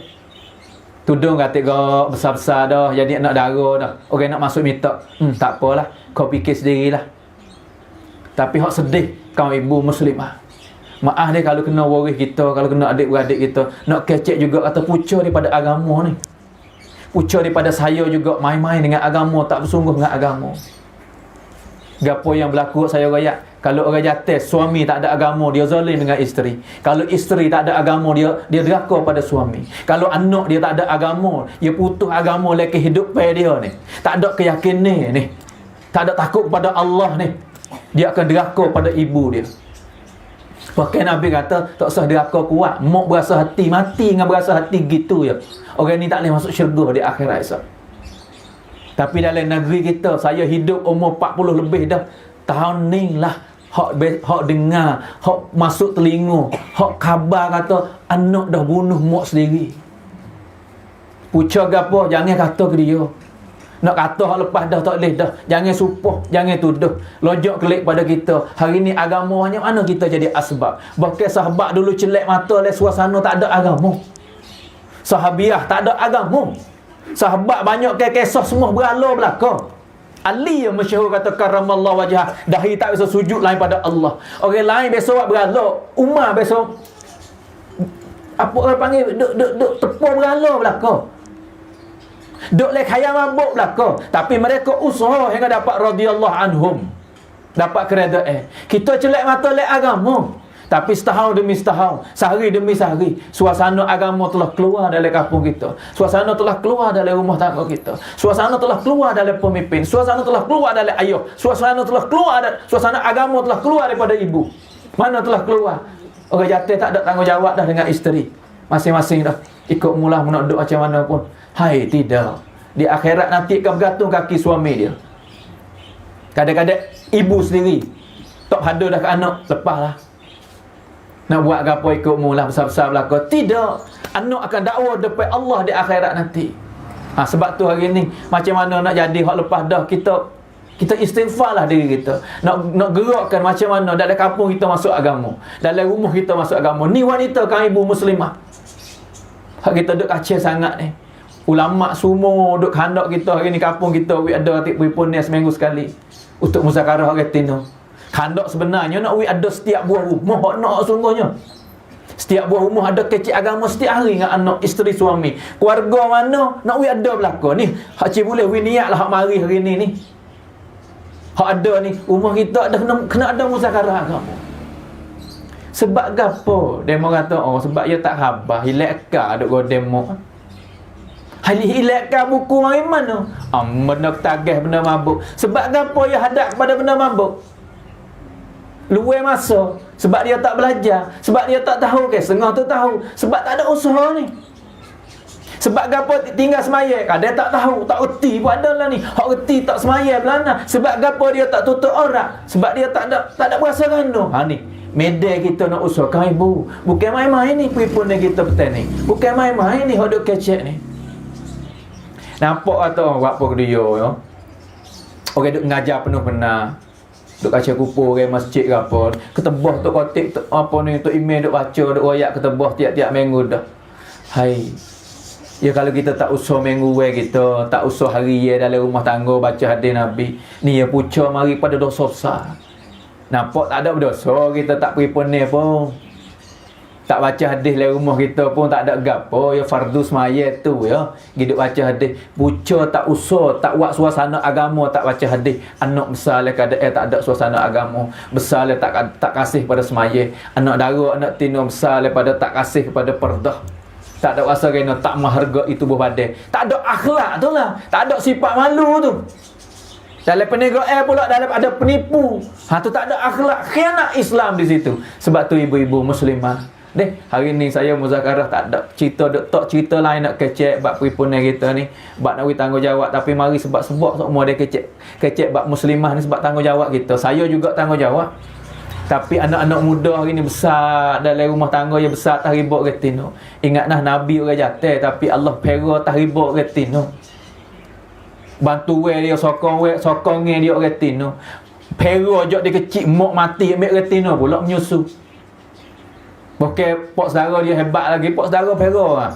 Tudung katik kau besar-besar dah, jadi anak darah dah. Orang nak masuk minta, tak apalah, kau fikir sendirilah. Tapi hak sedih kaum ibu muslimah. Maaf dia kalau kena waris kita, kalau kena adik-beradik kita, nak kecek juga kata pucuk daripada agama ni. Pucuk daripada saya juga main-main dengan agama, tak bersungguh dengan agama. Gapo yang berlaku saya royak, kalau orang jatuh suami tak ada agama, dia zalim dengan isteri. Kalau isteri tak ada agama, dia deraka pada suami. Kalau anak dia tak ada agama, dia putus agama oleh kehidupan dia ni. Tak ada keyakinan ni. Tak ada takut kepada Allah ni. Dia akan deraka pada ibu dia. Pakai Nabi kata tak usah deraka kuat, mak berasa hati mati dengan berasa hati gitu ya. Orang ni tak boleh masuk syurga di akhirat esok. Tapi dalam negeri kita, saya hidup umur 40 lebih dah. Tahun ni lah hak dengar, hak masuk telinga, hak khabar kata anak dah bunuh mak sendiri. Pucuk gapo jangan kata ke dia. Nak kata hak lepas dah tak boleh dah. Jangan supuh, jangan tuduh. Lojak kelik pada kita. Hari ni agamanya mana kita jadi asbab. Bahkan sahabat dulu celek mata oleh suasana tak ada agama. Sahabiah tak ada agama. Sahabat banyak kisah semua berala belaka. Ali yang masyhur kata karamallahu wajhah, dahi tak bisa sujud lain pada Allah. Orang lain biasa buat berala. Umar biasa apa orang panggil duk tepung berala belaka. Duk lek khayal mabuk belaka, tapi mereka usaha hingga dapat radhiyallahu anhum. Dapat keredaan. Kita celak mata lek agama, tapi setahun demi setahun, sehari demi sehari, suasana agama telah keluar dari kampung kita. Suasana telah keluar dari rumah tangga kita. Suasana telah keluar dari pemimpin. Suasana telah keluar dari ayah. Suasana telah keluar suasana agama telah keluar daripada ibu. Mana telah keluar? Orang jatuh tak ada tanggungjawab dah dengan isteri. Masing-masing dah ikut mula nak duduk macam mana pun. Hai, tidak. Di akhirat nanti akan bergantung kaki suami dia. Kadang-kadang ibu sendiri tak ada dah ke anak, lepaslah. Nak buat apa ikut mula besar-besar belaka. Tidak. Anak akan dakwa depan Allah di akhirat nanti. Sebab tu hari ni macam mana nak jadi hak lepas dah, kita istighfarlah diri kita. Nak gerakkan macam mana dalam kampung kita masuk agama, dalam rumah kita masuk agama. Ni wanita kan ibu muslimah. Hak kita duk kacau sangat ni. Ulama semua duk handak kita hari ni kampung kita ada atik peripun ni seminggu sekali untuk muzakarah orang tino. Handak sebenarnya nak ada setiap buah rumah, hak nak sungguhnya. Setiap buah rumah ada kecik agama setiap hari dengan anak, isteri, suami. Keluarga mana nak ada belaka ni. Hak cik boleh niat lah hak mari hari ni. Hak ada ni, rumah kita ada kena ada muzakarah agama. Sebab gapo? Demo kata, sebab dia tak khabar, hilakkan duk go demo. Hilakkan buku mari mana? Benda tagih, benda mabuk. Sebab gapo dia hadap kepada benda mabuk? Luar masa. Sebab dia tak belajar. Sebab dia tak tahu ke? Setengah tu tahu. Sebab tak ada usaha ni. Sebab gapo tinggal semaya? Dia tak tahu, tak erti pun ada lah ni. Hak erti tak semaya belana. Sebab gapo dia tak tutup aurat? Sebab dia tak ada berasa gano. Ni. Media kita nak usahakan ibu. Bukan main-main ni peripun kita petang ni. Bukan main-main ni hak duk kecek ni. Nampak atau buat apa dia ya? Orang duk ngajar penuh benar. Duk kaca kupur orang masjid ke apa. Ketebah tok kotik apa ni tok email duk baca duk royak ketebah tiap-tiap minggu dah. Hai. Ya kalau kita tak usah minggu kita, tak usah hari ya dalam rumah tangga baca hadis Nabi, ni ya puca mari pada dosa besar. Nampak tak ada berdosa, kita tak peripun ni pun. Tak baca hadis dalam rumah kita pun tak ada gapo, ya fardu semaya tu ya. Hidup baca hadis, puca tak usah, tak buat suasana agama tak baca hadis. Anak besar le kada tak ada suasana agama, besar le tak kasih pada semaya. Anak dara, anak tino besar le pada tak kasih kepada perdah. Tak ada rasa kena tak menghargai tubuh badan. Tak ada akhlak tu lah, tak ada sifat malu tu. Dalam peniaga pula dalam ada penipu. Tu tak ada akhlak, khianat Islam di situ. Sebab tu ibu-ibu muslimah, hari ni saya muzakarah tak ada cerita lain nak kecek bab peripun kita ni, bab nak tanggungjawab, tapi mari sebab semua dia kecek bab muslimah ni sebab tanggungjawab kita. Saya juga tanggungjawab. Tapi anak-anak muda hari ni besar dalam rumah tangga yang besar tak ribut retino. Ingatlah Nabi orang jatuh tapi Allah pera tak ribut retino. Bantu dia sokong dia retino. Pera jok dia kecil mok mati ambil retino pula menyusu. Bukan pok saudara dia hebat lagi, pok saudara pera lah.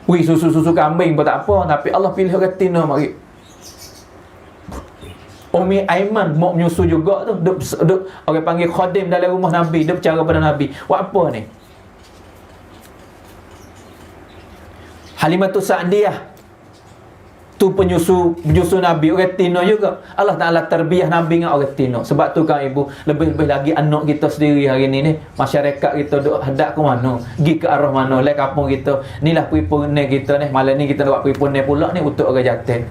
Susu kambing pun tak apa, tapi Allah pilih retino mari. Umi Aiman mau menyusu juga tu. Duk orang panggil khadim dalam rumah Nabi, dia bercara pada Nabi. Buat apa ni? Halimatus Sa'diyah tu penyusu Nabi, orang tino juga. Allah Ta'ala terbiah Nabi dengan orang tino. Sebab tu kan ibu, lebih-lebih lagi anak kita sendiri hari ni masyarakat kita duk hadap ke mana, pergi ke arah mana, lai kampung kita. Inilah peripun kita ni. Malam ni kita nak buat peripun pula ni untuk orang jatuh.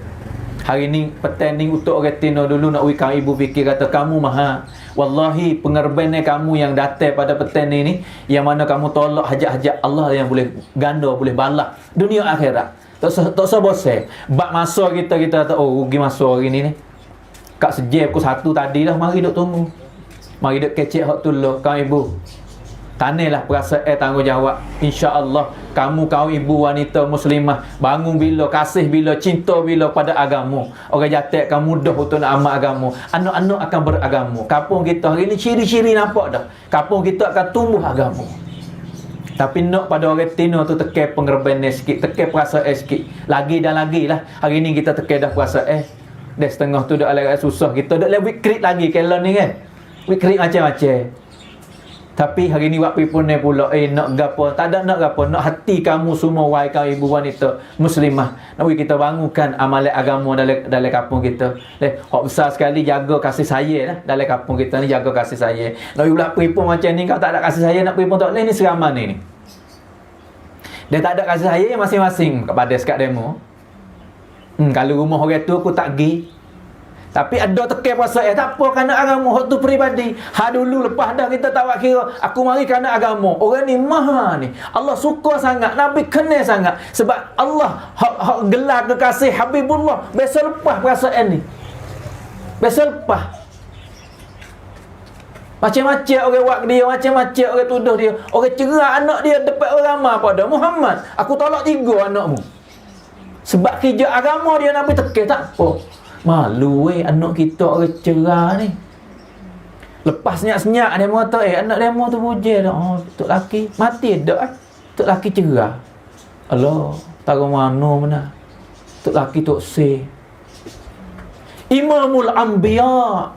Hari ni petang ni untuk orang tino dulu nak wikang ibu fikir kata kamu maha. Wallahi pengorbanan kamu yang datang pada petang ni yang mana kamu tolak hajat-hajat Allah yang boleh ganda, boleh balas dunia akhirat. Tak usah bosan. Bab masa kita kata rugi masa hari ni. Kat sejam pukul 1 tadi dah mari duk tunggu. Mari duk kecek hak tu lah kau ibu. Tanilah perasaan tanggungjawab. Insya-Allah kamu ibu wanita muslimah bangun bila, kasih bila, cinta bila pada agama. Orang jatuh kamu mudah untuk nak amal agama. Anak-anak akan beragama. Kampung kita hari ni ciri-ciri nampak dah. Kampung kita akan tumbuh agama. Tapi nak pada orang tino tu tekan pengorbanan sikit, tekan perasaan sikit. Lagi dan lagi lah. Hari ni kita tekan dah perasaan. Dah setengah tu dah agak susah. Kita dah lebih krik lagi kalau ni kan. Krik macam-macam. Tapi hari ni waktu pun ni pula nak gapo, tak ada nak gapo, nak hati kamu semua wahai kaum ibu wanita muslimah. Nak kita bangunkan amalan agama dalam kampung kita. Hak besar sekali jaga kasih sayang lah dalam kampung kita ni, jaga kasih sayang. Nak pula peripun macam ni kau tak ada kasih sayang nak peripun tak boleh ni seraman ni. Dia tak ada kasih sayang masing-masing kepada sekat demo. Kalau rumah orang tu aku tak pergi. Tapi ada tekan perasaan tak apa kerana agama hak tu peribadi. Dulu lepas dah kita tak buat kira aku mari kerana agama. Orang ni maha ni. Allah suka sangat, Nabi kenal sangat sebab Allah hak gelar kekasih Habibullah. Biasa lepas perasaan ni. Biasa lepas. Macam-macam orang buat dia, macam-macam orang tuduh dia. Orang cerah anak dia dapat orang ramai pada Muhammad. Aku tolak 3 anakmu. Sebab kerja agama dia Nabi tekan tak apa. Malu anak kita orang cerah ni. Lepas senyap-senyap dia kata anak dia tu bujel dah. Tok laki mati dak. Tok laki cerah. Allah, tahu mana. Tok laki tok se. Imamul Anbiya.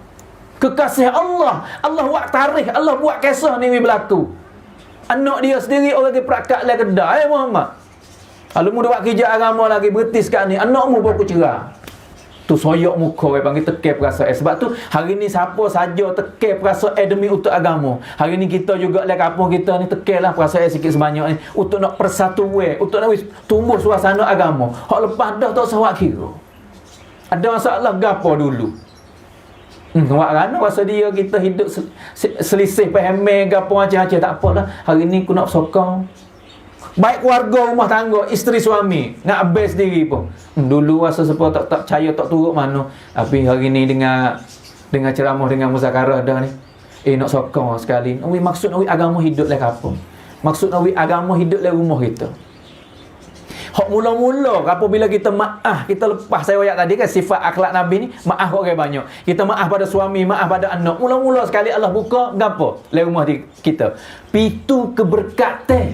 Kekasih Allah. Allah buat tarikh, Allah buat kisah ni berlaku. Anak dia sendiri orang ke perakat lah kedai Muhammad. Kalau mu buat kerja agama lagi berhenti sekat ni, anakmu baru cerah. Tu soyok muka orang panggil tekeh perasaan. Sebab tu hari ni siapa saja tekeh perasaan demi untuk agama. Hari ni kita juga lah kampung kita ni tekehlah perasaan sikit sebanyak ni untuk nak persatuan, untuk nak tumbuh suasana agama. Hak lepas dah tak sawak kira. Ada masalah gapo dulu. Awak rana rasa dia kita hidup selisih paham gapo macam-macam tak apalah. Hari ni aku nak sokong baik keluarga rumah tangga, isteri suami nak habis sendiri pun. Dulu rasa siapa tak percaya tak turut mana. Tapi hari ni dengar ceramah, dengan muzakarah dah ni. Nak sokong sekali. Maksud agama hidup lah kampung. Maksud agama hidup lah rumah kita. Hak mula-mula apabila kita maaf, kita lepas saya ayat tadi kan sifat akhlak Nabi ni, maaf orang banyak. Kita maaf pada suami, maaf pada anak. Mula-mula sekali Allah buka gapo le rumah kita. Pintu keberkatan.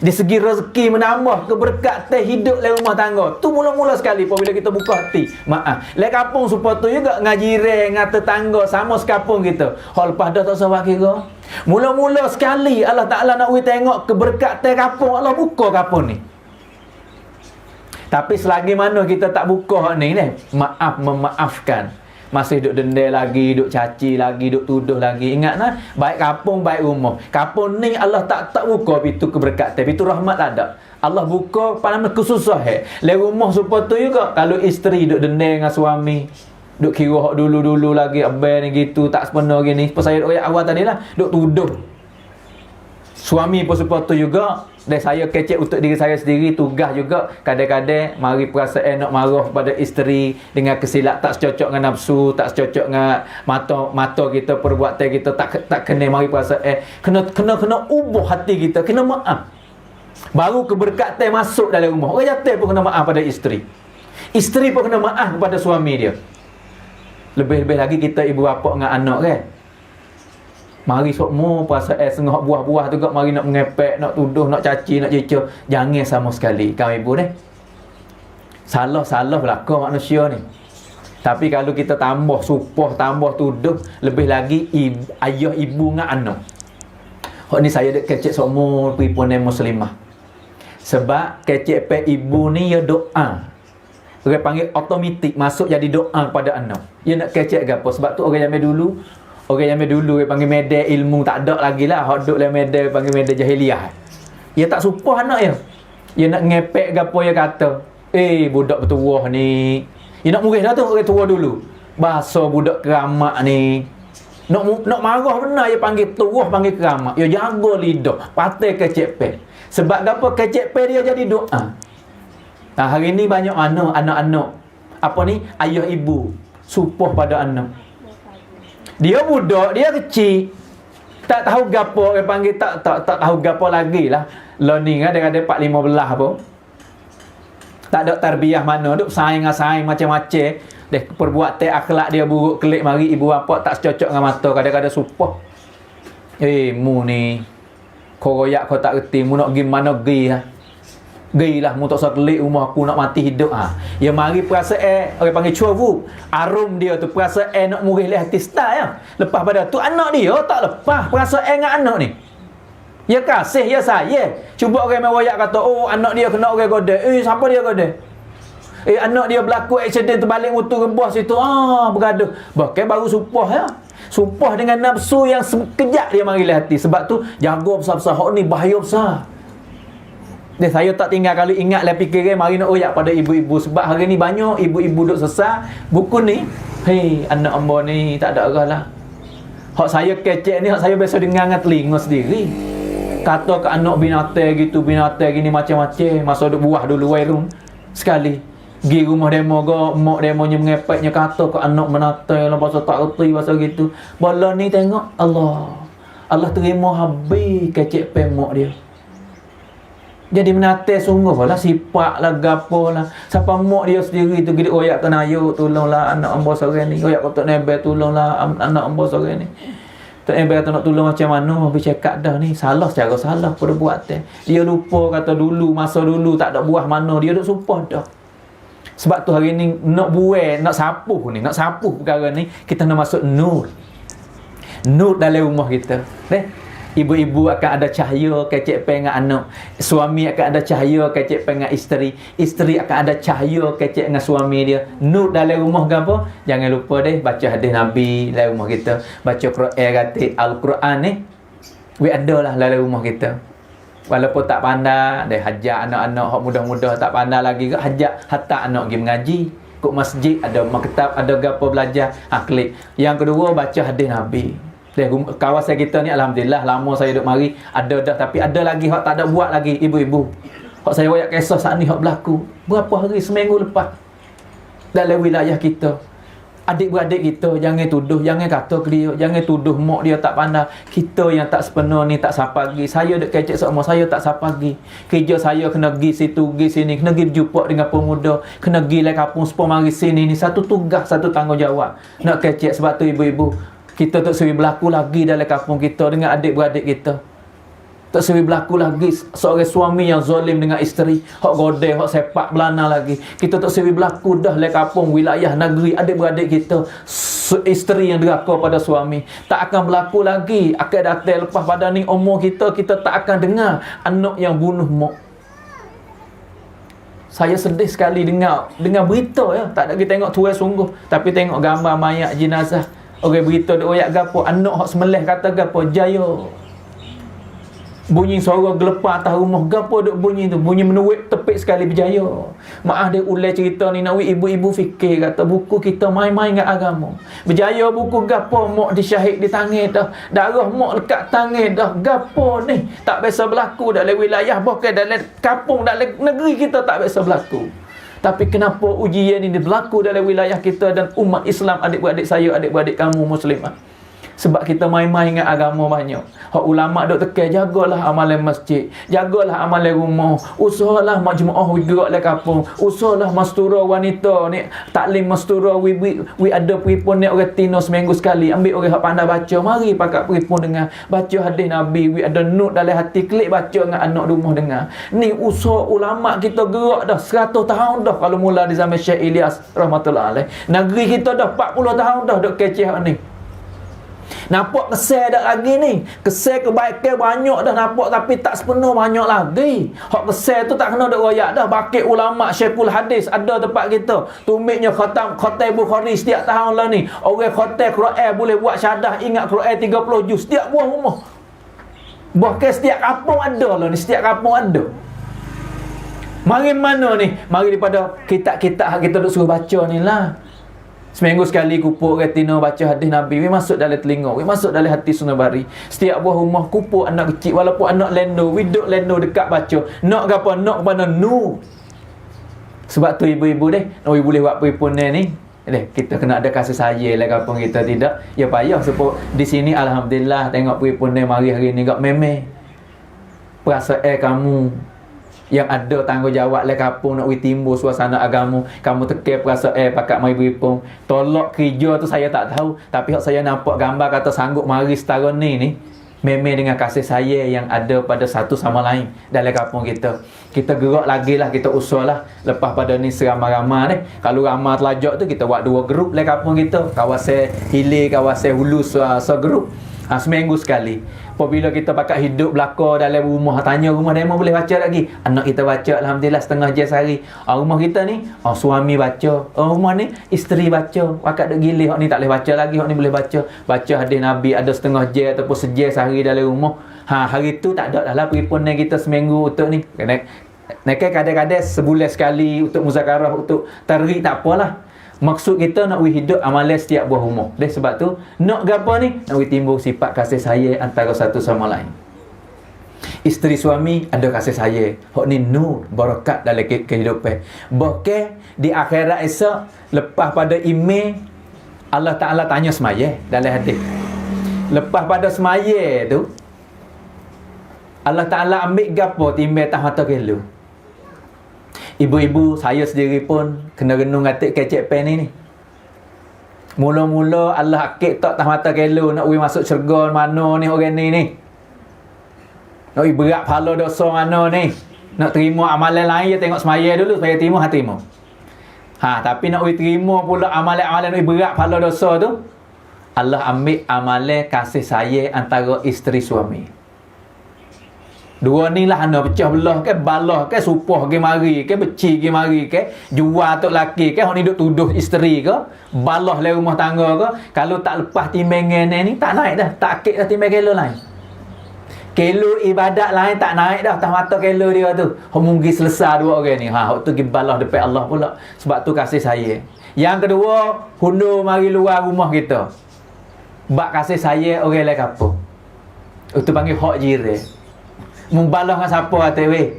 Di segi rezeki menambah, keberkatan hidup le rumah tangga. Tu mula-mula sekali apabila kita buka hati. Maaf. Le kampung supaya tu juga ngajireng, ngata tetangga sama sekampung kita. Hal lepas dah tak sabar kira. Mula-mula sekali Allah Taala nak tengok keberkatan kampung, Allah buka kampung ni. Tapi selagi mana kita tak buka ni maaf memaafkan, masih duk dendam lagi, duk caci lagi, duk tuduh lagi. Ingat nah, baik kampung baik rumah. Kampung ni Allah tak buka pintu keberkatan, pintu rahmat ada. Allah buka pada kesusahan. Le rumah supaya tu juga kalau isteri duk dendam dengan suami, duk kira hak dulu-dulu lagi abang ni gitu tak sepenuh gini. Pas saya ayat awal tadi lah duk tuduh. Suami pun seperti tu juga. Dan saya kecek untuk diri saya sendiri, tugas juga kadang-kadang mari perasaan nak marah pada isteri dengan kesilap tak secocok dengan nafsu, tak secocok dengan mata kita, perbuatan kita tak kena, mari perasaan kena ubah hati kita, kena maaf. Baru keberkatan masuk dalam rumah. Orang jatuh pun kena maaf pada isteri. Isteri pun kena maaf kepada suami dia. Lebih-lebih lagi kita ibu bapa dengan anak kan. Mari semua perasaan sengah buah-buah tu juga mari nak mengepek, nak tuduh, nak caci, nak cecer. Jangan sama sekali kamu ibu ni. Salah berlaku manusia ni. Tapi kalau kita tambah supah, tambah tuduh, lebih lagi ayah ibu dengan anak. Hak ni saya dek kecek semua perempuan muslimah. Sebab kecek pe ibu ni ya doa. Orang panggil automatik masuk jadi doa pada anak. Dia nak kecek gapo? Sebab tu orang zaman dulu dia panggil media ilmu tak ada lagi lah. Hak duk dalam media panggil media jahiliah. Dia tak supah anak dia. Dia nak ngepek gapo dia kata. Budak bertuah ni. Dia nak murih dah tu orang tua dulu. Bahasa budak keramat ni. Nak marah benar dia panggil tuah, panggil keramat. Dia jaga lidah. Patah kecek pe. Sebab gapo kecek pe dia jadi doa. Nah, hari ni banyak anak-anak apa ni ayah ibu supah pada anak. Dia budak, dia kecil. Tak tahu gapo orang panggil tak tahu gapo lagi lah. Lo ni kan dia 4-15 pun. Tak ada tarbiyah mana, duk saing macam-macam. Deh perbuatan akhlak dia buruk kelik mari ibu bapa tak secocok dengan mata, kadang-kadang supah. Mu ni koroyak kau tak reti, mu nak pergi mana pergi lah. Gailah mu tak usah kelik rumah aku nak mati hidup Ya mari perasaan orang panggil cuavu. Arum dia tu perasaan nak murih leh hati style ya. Lepas pada tu anak dia tak lepas perasaan dengan anak ni. Ya kasih ya saya. Cuba orang mewayak kata anak dia kena orang godek. Siapa dia godek? Anak dia berlaku accident terbalik motor rebah situ. Bergaduh. Bahkan baru supah ya. Supah dengan nafsu yang sekejap dia mari leh hati. Sebab tu jaga besar-besar hak ni bahaya besar. Dan saya tak tinggal kalau ingat lah fikiran mari nak oyak pada ibu-ibu. Sebab hari ni banyak ibu-ibu duk sesat buku ni. Anak hamba ni tak ada arah lah. Hak saya kecek ni, hak saya biasa dengar dengan telinga sendiri. Kata ke anak binatang gitu, binatang gini macam-macam. Masa duk buah dulu wairun sekali. Pergi rumah demo ke, mak demonya mengepeknya kata ke anak binatang lah, bahasa tak reti, bahasa gitu. Bola ni tengok Allah terima habis kecek pemak dia. Jadi menate sungguh lah sifat lah gapo lah. Siapa mak dia sendiri tu gede oyak kena ayo tolonglah anak hamba seorang ni. Oyak kata nebel tolonglah anak hamba seorang ni. Tak nebel kata nak tolong macam mana habis cakap dah ni salah secara salah perbuatan. Dia lupa kata dulu masa dulu tak ada buah mana dia duk sumpah dah. Sebab tu hari ni nak buat, nak sapuh perkara ni kita nak masuk nur. nur dalam rumah kita. Ibu-ibu akan ada cahaya kecek dengan anak, suami akan ada cahaya kecek dengan isteri, isteri akan ada cahaya kecek dengan suami dia. Nur dalam rumah ke apa? Jangan lupa baca hadis Nabi dalam rumah kita, baca Quran, kata Al-Quran ni we ada lah dalam rumah kita. Walaupun tak pandai, hajar anak-anak hak mudah-mudah tak pandai lagi ke, hajar hatta anak pergi mengaji kat masjid, ada maktab, ada gapo belajar, klik. Yang kedua, baca hadis Nabi. Kawasan kita ni alhamdulillah lama saya duduk mari ada dah, tapi ada lagi hak tak ada buat lagi ibu-ibu. Hak saya royak kisah saat ni hak berlaku berapa hari, seminggu lepas dalam wilayah kita. Adik-beradik kita jangan tuduh, jangan kata ke dia, jangan tuduh mak dia tak pandai. Kita yang tak sepenuh ni tak sapagi. Saya duk kecek semua, saya tak sapagi. Kerja saya kena pergi situ, pergi sini, kena pergi berjumpa dengan pemuda, kena pergi lai kampung sepuluh mari sini ni. Satu tugas, satu tanggungjawab nak kecek. Sebab tu ibu-ibu, kita tak seri berlaku lagi dalam kampung kita dengan adik-beradik kita. Tak seri berlaku lagi seorang suami yang zalim dengan isteri, hak godeh, hak sepak belana lagi. Kita tak seri berlaku dah dalam kampung, wilayah, negeri, adik-beradik kita, isteri yang deraka pada suami. Tak akan berlaku lagi. Akan datang lepas pada ni umur kita, kita tak akan dengar anak yang bunuh mak. Saya sedih sekali dengar berita ya. Tak ada kita tengok tuai sungguh, tapi tengok gambar mayat jenazah. Orang berita duk royak gapo, anak hak semelih kata gapo, jaya. Bunyi suara gelepar atas rumah, gapo duk bunyi tu, bunyi menuik tepik sekali berjaya. Maaf dia ulai cerita ni nak ibu-ibu fikir kata buku kita main-main dengan agama. Berjaya buku gapo mak disyahid di tangan dah. Darah mak lekat tangan dah. Gapo ni tak biasa berlaku dalam wilayah, bahkan dalam kampung, dalam negeri kita tak biasa berlaku. Tapi kenapa ujian ini berlaku dalam wilayah kita dan umat Islam, adik-beradik saya, adik-beradik kamu muslimah? Sebab kita main-main dengan agama banyak. Hak ulama duk tekan, jagalah amalan masjid, jagalah amalan rumah, usahalah majmuah gerak le kampung, usahalah mastura wanita ni, taklim mastura we ada peripun ni orang tino seminggu sekali, ambil orang hak pandai baca, mari pakat peripun dengar, baca hadis Nabi, we ada nur dalam hati, klik baca dengan anak rumah dengar. Ni usaha ulama kita gerak dah 100 tahun dah kalau mula di zaman Syekh Ilyas rahmatullah alaih. Negeri kita dah 40 tahun dah duk keceh hak ni. Nampak kesal dak lagi ni. Kesal kebaikan banyak dah nampak, tapi tak sepenuh banyak lagi. Hak kesal tu tak kena duk royak dah. Bakit ulama Syekhul Hadis ada tempat kita. Tumiknya khatam Bukhari setiap tahun lah ni. Orang khatam Quran boleh buat syahadah ingat Quran 30 juz setiap buah rumah. Bahkan setiap kampung ada lah ni, setiap kampung ada. Mari mana ni? Mari daripada kitab-kitab kita duk suruh baca ni lah. Seminggu sekali kupuk retina baca hadis Nabi, we masuk dalam telinga, we masuk dalam hati sunabari. Setiap buah rumah kupuk anak kecil, walaupun anak lendo, we duk lendo dekat baca. Nak apa? Nak kepada nu. Sebab tu ibu-ibu nak boleh buat peripun ni. Kita kena ada kasih sayang lah kampung kita, tidak? Ya payah sebab di sini alhamdulillah tengok peripun mari hari ni gak meme. Perasaan kamu yang ada tanggungjawab le kampung nak timbul suasana agama, kamu teke perasaan pakat mai beripung. Tolak kerja tu saya tak tahu, tapi hak saya nampak gambar kata sanggup mari setara ni memang dengan kasih sayang yang ada pada satu sama lain dalam kampung kita. Kita gerak lagi lah, kita usahlah lepas pada ni seramai-ramai ni. Kalau ramai telajak tu kita buat 2 grup dalam kampung kita, kawasan hilir, kawasan hulu, grup. Seminggu sekali. Apabila kita pakat hidup belaka dalam rumah, tanya rumah demo boleh baca lagi. Anak kita baca alhamdulillah setengah jam sehari. Rumah kita ni suami baca. Rumah ni isteri baca. Pakat duk gilih hak ni tak boleh baca lagi, hak ni boleh baca. Baca hadis Nabi ada setengah jam ataupun sejam sehari dalam rumah. Hari tu tak ada dah lah peripun kita seminggu untuk ni. Kadang-kadang sebulan sekali untuk muzakarah, untuk tarik, tak apalah. Maksud kita nak hidup amalan setiap buah rumah. Sebab tu nak gapo ni? Nak timbul sifat kasih sayang antara satu sama lain. Isteri suami ada kasih sayang. Hak ni nur barakat dalam kehidupan. Bahkan di akhirat esok lepas pada email Allah Taala tanya semaya dalam hadis. Lepas pada semaya tu Allah Taala ambil gapo timbang tak mata kelu. Ibu-ibu, saya sendiri pun kena renung atik kecek pen ni. Mula-mula Allah akik tak mata kelu nak masuk syurga mana ni orang ni. Nak berat pahala dosa mana ni. Nak terima amalan lain, ya tengok semaya dulu supaya terima, terima. Tapi nak terima pula amalan-amalan berat pahala dosa tu, Allah ambil amalan kasih sayang antara isteri suami. Dua ni lah anda pecah belah ke, balah ke, supoh ke mari ke, beci ke mari ke, jual tok laki ke, hang ni duk tuduh isteri ke, balah le rumah tangga ke. Kalau tak lepas timbangan ni tak naik dah, tak akik dah timbang kilo lain. Kilo ibadat lain tak naik dah, tak mata kilo dia tu. Hang mungkin selesai dua orang ni. Ha, hak tu pergi balah depan Allah pula. Sebab tu kasih sayang. Yang kedua, hundur mari luar rumah kita. Bak kasih sayang orang lain kapur. Itu panggil hak jiran. Membalah dengan siapa kata weh.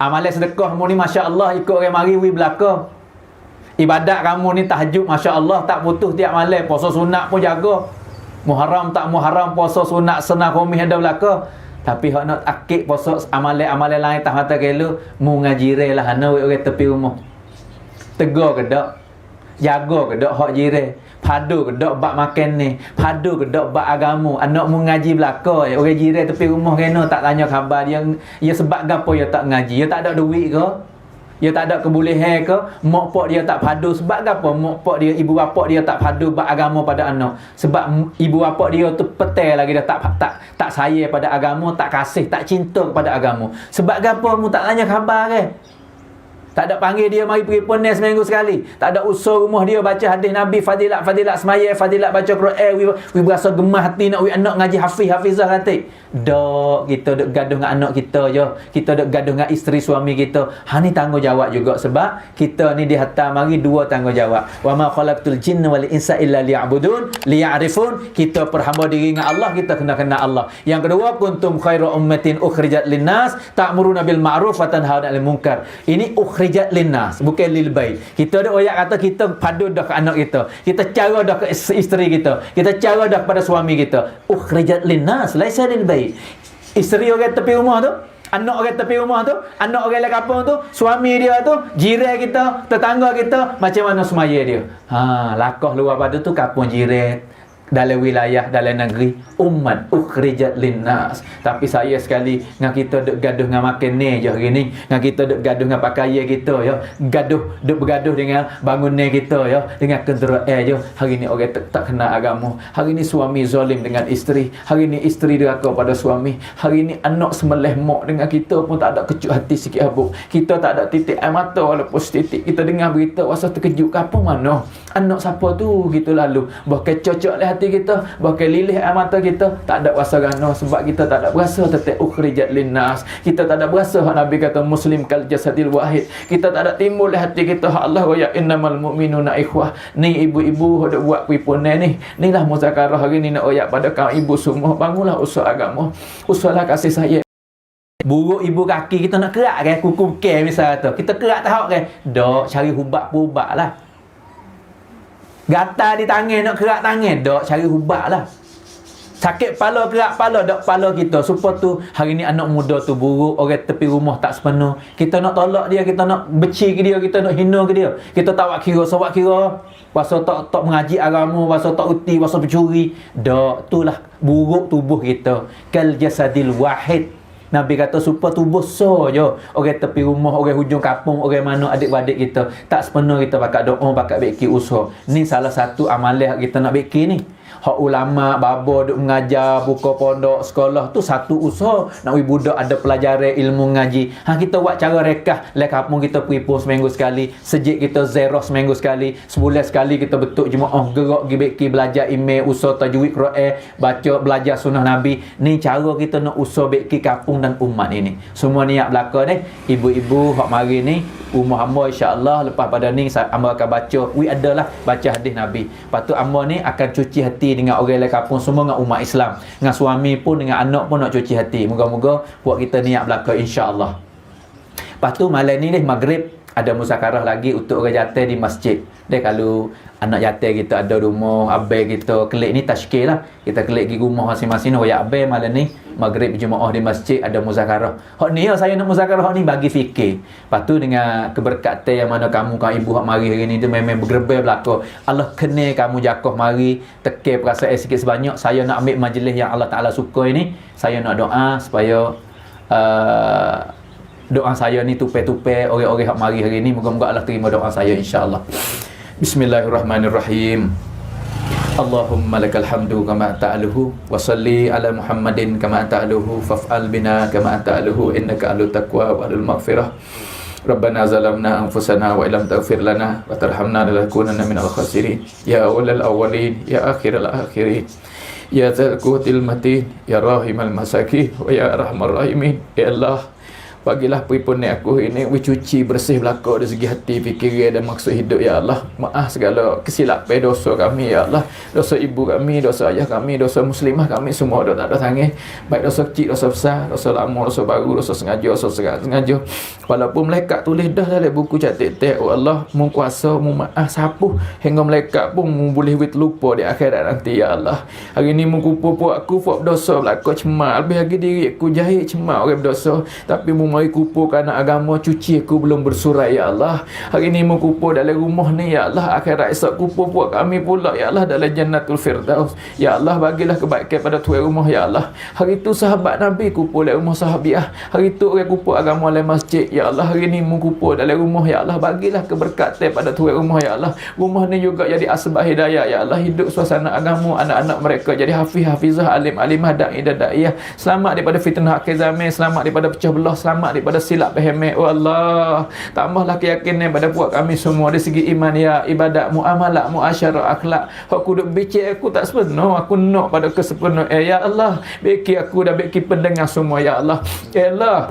Amalan sedekah kamu ni masya-Allah ikut orang mari wi belaka. Ibadat kamu ni tahajud masya-Allah tak putus tiap malam, puasa sunat pun jaga. Muharram tak muharram puasa sunat sunah khamis ada belaka. Tapi hak nak akik puasa amalan-amalan lain tak mata kelo mu ngaji lah hana orang tepi rumah. Tegar ke dak? Jaga ke dak hak jiran? Padu ke dak bab makan ni? Padu ke dak bab agama? Anak mu ngaji belaka, orang jiran tepi rumah kena tak tanya khabar dia. Ya sebab gapo dia tak ngaji? Ya tak ada duit ke? Ya tak ada kebolehan ke? Mak pak dia tak padu sebab gapo? Mak pak dia, ibu bapa dia tak padu bab agama pada anak. Sebab ibu bapa dia tu petai lagi dah tak sayang pada agama, tak kasih, tak cinta kepada agama. Sebab gapo mu tak tanya khabar ke? Tak ada panggil dia mari pergi pones seminggu sekali. Tak ada usul rumah dia baca hadis Nabi, fadilat semaya, fadilat baca Quran. We berasa gemah hati nak anak ngaji hafizah kata. Dok, kita dok gaduh dengan anak kita je. Kita dok gaduh dengan isteri suami kita. Ha ni tanggungjawab juga sebab kita ni dihantar mari dua tanggungjawab. Wa ma khalaqtul jinna wal insa illa liya'budun, liya'rifun. Kita perhamba diri dengan Allah, kita kena kenal Allah. Yang kedua, kuntum khairu ummatin ukhrijat linnas ta'muruna bil ma'ruf wa tanhauna 'anil munkar. Ini ukhrijat linnas, bukan lil bait. Kita ada ayat kata kita padu dah ke anak kita. Kita cara dah ke isteri kita. Kita cara dah kepada suami kita. Ukhrijat linnas, laisa lil bait. Isteri orang tepi rumah tu, anak orang tepi rumah tu, anak orang dalam kampung tu, suami dia tu, jiran kita, tetangga kita, macam mana semaya dia. Ha, lakah luar pada tu kampung jiran, dalam wilayah, dalam negeri, umat ukhrijat linnas. Tapi saya sekali dengan kita duk gaduh dengan makan ni je hari ni, dengan kita duk gaduh dengan pakaian kita ya, duk bergaduh dengan bangunan kita ya, dengan kenderaan je. Hari ni orang tak kenal agama. Hari ni suami zalim dengan isteri. Hari ni isteri deraka pada suami. Hari ni anak semelih mak dengan kita pun tak ada kecut hati sikit habuk. Kita tak ada titik air mata walaupun setitik. Kita dengar berita rasa terkejut ke apa mana? Anak siapa tu gitu lalu. Bahkan cocok lah hati kita, bahkan lilih air mata kita, tak ada rasa gana sebab kita tak ada berasa tetap ukhrijat linnas. Kita tak ada berasa hak Nabi kata muslim kal jasadil wahid. Kita tak ada timbul hati kita hak Allah wa ya innamal mu'minuna ikhwah. Ni ibu-ibu hendak buat puipunan ni. Inilah muzakarah hari ni nak ayat pada kaum ibu semua, bangunlah usaha agama. Usahalah kasih sayang. Buruk ibu kaki kita nak kerak kan, kuku ke misal tu. Kita kerak tahu kan. Dok cari hubak-hubak lah. Gatal di tangan nak kerak tangan, dok cari hubak lah. Sakit pala kerak pala, dok pala kita. Supaya tu hari ni anak muda tu buruk, orang tepi rumah tak sepenuh. Kita nak tolak dia, kita nak beci ke dia, kita nak hina ke dia. Kita tak buat kira, sebab kira pasal tak mengaji agama, pasal tak uti, pasal pencuri. Dok, itulah buruk tubuh kita. Kal jasadil wahid. Nabi kata supaya tubuh so je. Orang tepi rumah, orang hujung kampung, orang mana adik-adik kita. Tak sepenuh kita pakai doa, pakai beki usaha. Ni salah satu amalan kita nak beki ni. Hak ulama, babo duk mengajar, buka pondok, sekolah tu satu usaha. Nak budak ada pelajaran ilmu ngaji. Ha, kita buat cara rekah. Lai kampung kita peripun seminggu sekali. Sejik kita zero seminggu sekali. Sebulan sekali kita betul jemaah gerak pergi beki belajar email, usaha tajwid Quran, baca belajar sunnah Nabi. Ni cara kita nak usaha beki kampung dan umat ini. Semua niat belaka ni. Ibu-ibu hak mari ni umur hamba insya-Allah lepas pada ni hamba akan baca adalah baca hadis Nabi. Lepas tu hamba ni akan cuci hati dengan orang lain kampung semua, dengan umat Islam, dengan suami pun, dengan anak pun nak cuci hati. Moga-moga buat kita niat belaka insya-Allah. Lepas tu malam ni maghrib ada muzakarah lagi untuk orang jatuh di masjid. Dia kalau anak jatuh kita ada rumah, abai kita kelik ni tashkil lah. Kita kelik pergi rumah masing-masing royak abai malam ni maghrib jemaah di masjid ada muzakarah. Hak ni saya nak muzakarah hak ni bagi fikir. Lepas tu dengan keberkatan yang mana kamu kan ibu hak mari hari ni tu memang bergerbel belaka. Allah kenal kamu jakoh mari tekir perasaan sikit sebanyak. Saya nak ambil majlis yang Allah Taala suka ini. Saya nak doa supaya doa saya ni tupai-tupai orang-orang hak mari hari ni, moga-moga Allah terima doa saya insya-Allah. Bismillahirrahmanirrahim. Allahumma lakal hamdu kama ta'aluhu wa salli ala Muhammadin kama ta'aluhu faf'al bina kama ta'aluhu innaka alut taqwa wa alul maghfirah. Rabbana zalamna anfusana wa illam taghfir lana wa tarhamna lanakunanna minal khasirin. Ya awwalal awwalin ya akhiral akhirin. Ya dzal quwwatil matin ya rahimal masakin wa ya arhamar rahimin. Ya Allah, bagilah peripun aku ini cuci bersih belaka dari segi hati, fikiran dan maksud hidup ya Allah. Maaf segala kesilapan dosa kami ya Allah. Dosa ibu kami, dosa ayah kami, dosa muslimah kami semua dah tak ada tangan. Baik dosa kecil, dosa besar, dosa lama, dosa baru, dosa sengaja, dosa sengaja. Walaupun malaikat tulis dah dalam buku catat-catat, oh Allah, mu kuasa, mu maaf sapuh hingga malaikat pun mu boleh lupa di akhirat nanti ya Allah. Hari ni mu kupu aku buat dosa belaka cemak, lebih lagi diri aku jahit cemak orang berdosa, tapi mu mari kupu kerana agama, cuci aku belum bersurai ya Allah. Hari ni mu kupu dalam rumah ni ya Allah, akhirat esok kupu buat kami pula ya Allah dalam jannatul firdaus ya Allah. Bagilah kebaikan pada tuan rumah ya Allah. Hari tu sahabat Nabi kupu dalam rumah sahabiah, hari tu orang kupu agama dalam masjid ya Allah. Hari ni mu kupu dalam rumah ya Allah. Bagilah keberkatan pada tuan rumah ya Allah. Rumah ni juga jadi asbab hidayah ya Allah. Hidup suasana agama, anak-anak mereka jadi hafiz, hafizah, alim, alimah, da'i dan da'iyah. Selamat daripada fitnah akhir zaman, selamat daripada pecah belah, selamat daripada silap paham. Oh Allah, tambahlah keyakinan pada buat kami semua dari segi iman ya, ibadat, muamalah, muasyarah, akhlak. Aku duk bincang aku tak sepenuh, aku nak pada kesepenuh ya Allah. Beki aku dah beki pendengar semua ya Allah. Ya Allah,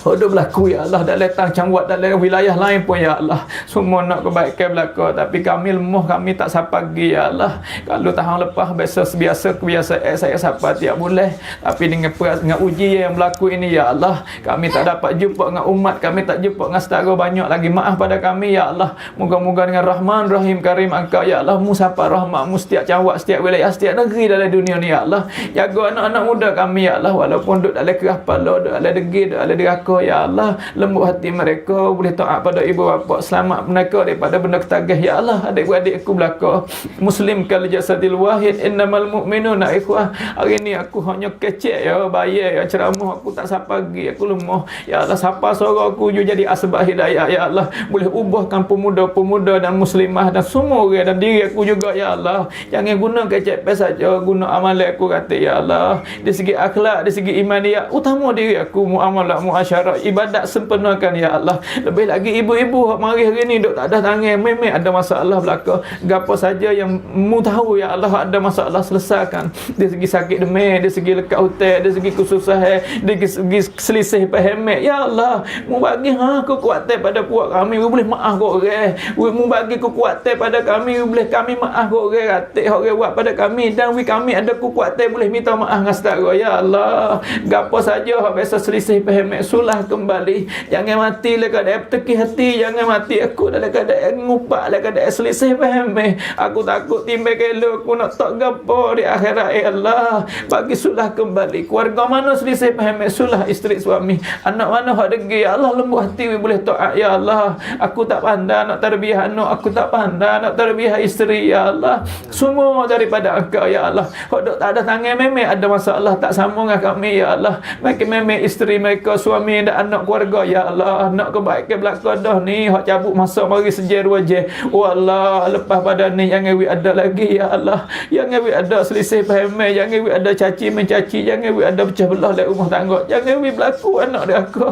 hidup berlaku ya Allah, dah letang cangwat dalam wilayah lain pun ya Allah. Semua nak kebaikan berlaku, tapi kami lemah, kami tak sapagi ya Allah. Kalau tahun lepas biasa kebiasaan saya sapa tiap bulan, tapi dengan uji yang berlaku ini ya Allah, kami tak dapat jumpa dengan umat, kami tak jumpa dengan saudara banyak lagi. Maaf pada kami ya Allah. Moga-moga dengan Rahman Rahim Karim Engkau ya Allah, mu sapa rahmat mu setiap cangwat, setiap wilayah, setiap negeri dalam dunia ni ya Allah. Jaga anak-anak muda kami ya Allah, walaupun duduk dalam kerah pala, duduk dalam degil, duduk dalam deraka ya Allah. Lembut hati mereka, boleh taat pada ibu bapa, selamat mereka daripada benda ketagih ya Allah. Adik-beradik aku belaka muslim kal jasadil wahid innamal mu'minuna ikhwah. Hari ni aku hanya kecek ya, bayar ya ceramah, aku tak sapagi, aku lemah ya Allah. Siapa suara aku jadi asbab hidayah ya Allah. Boleh ubahkan pemuda-pemuda dan muslimah dan semua orang dan diri aku juga ya Allah. Jangan guna kecek saja, guna amalan aku kata ya Allah. Dari segi akhlak, dari segi imaniyah, utama diri aku, muamalah, muasyarah, ibadat sempurnakan ya Allah. Lebih lagi ibu-ibu mari hari ni duk tak ada tangan, memang ada masalah belaka. Gapo saja yang mu tahu ya Allah ada masalah, selesaikan. Dari segi sakit demam, dari segi lekat hutang, dari segi kesusahan, dari segi selisih faham ya Allah. Mu bagi kekuatan pada puak kami, boleh maaf kau orang. Mu bagi kekuatan pada kami, boleh kami maaf kau orang ratik orang buat pada kami, dan kami ada kekuatan boleh minta maaf dengan saudara ya Allah. Gapo saja hak biasa selisih faham sulah kembali. Jangan mati dalam keadaan teki hati, jangan mati aku dalam keadaan ngupak, dalam keadaan selisih faham. Aku takut timbang kelo aku nak tak gapo di akhirat ya Allah. Bagi sulah kembali. Keluarga mana selisih faham, sulah isteri suami, anak mana hak degil ya Allah. Lembut hati boleh taat ya Allah. Aku tak pandai nak tarbiyah anak, aku tak pandai nak tarbiyah isteri ya Allah. Semua daripada Engkau ya Allah. Hak dok tak ada tangan memang ada masalah, tak sambung dengan kami ya Allah. Makin memang isteri mereka, suami dan anak keluarga ya Allah. Nak kebaikan belaka dah ni, hak cabut masa mari sejar wajah. Oh Allah, lepas pada ni jangan ada lagi ya Allah. Jangan ada selisih faham, jangan ada caci mencaci, jangan ada pecah belah dalam rumah tangga, jangan berlaku anak deraka,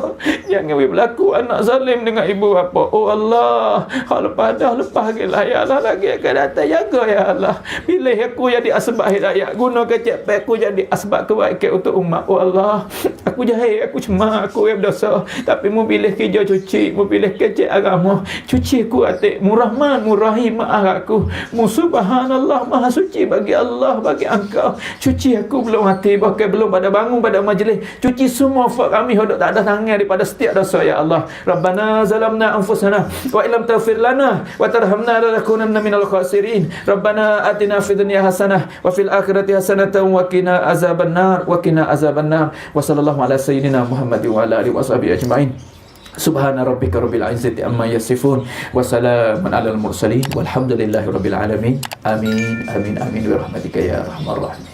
jangan berlaku anak zalim dengan ibu bapa. Oh Allah, hak lepas dah lepas gelah ya Allah, lagi akan datang, jaga ya Allah. Pilih aku jadi asbab hidayah, guna kecap aku jadi asbab kebaikan untuk umat. Oh Allah, aku jahil, aku cemar, aku yang berdosa, tapi mu pilih kerja cuci, mu pilih kecek agama, cuci aku hati, mu Rahman, mu Rahim, maaf aku, mu subhanallah, maha suci bagi Allah, bagi Engkau. Cuci aku belum hati, bahkan belum pada bangun pada majlis, cuci semua fak kami hodok tak ada tangan daripada setiap dosa ya Allah. Rabbana zalamna anfusana wa illam taghfir lana wa tarhamna lanakunanna minal khasirin. Rabbana atina fid dunya hasanah wa fil akhirati hasanatan wa qina azabannar wa qina azabannar. Wa sallallahu ala sayyidina Muhammadin wa ala alihi washabihi ajma'in. Subhana rabbika rabbil izzati amma yasifun wa salamun alal mursalin walhamdulillahi rabbil alamin. Amin amin amin bi rahmatika ya arhamar rahimin.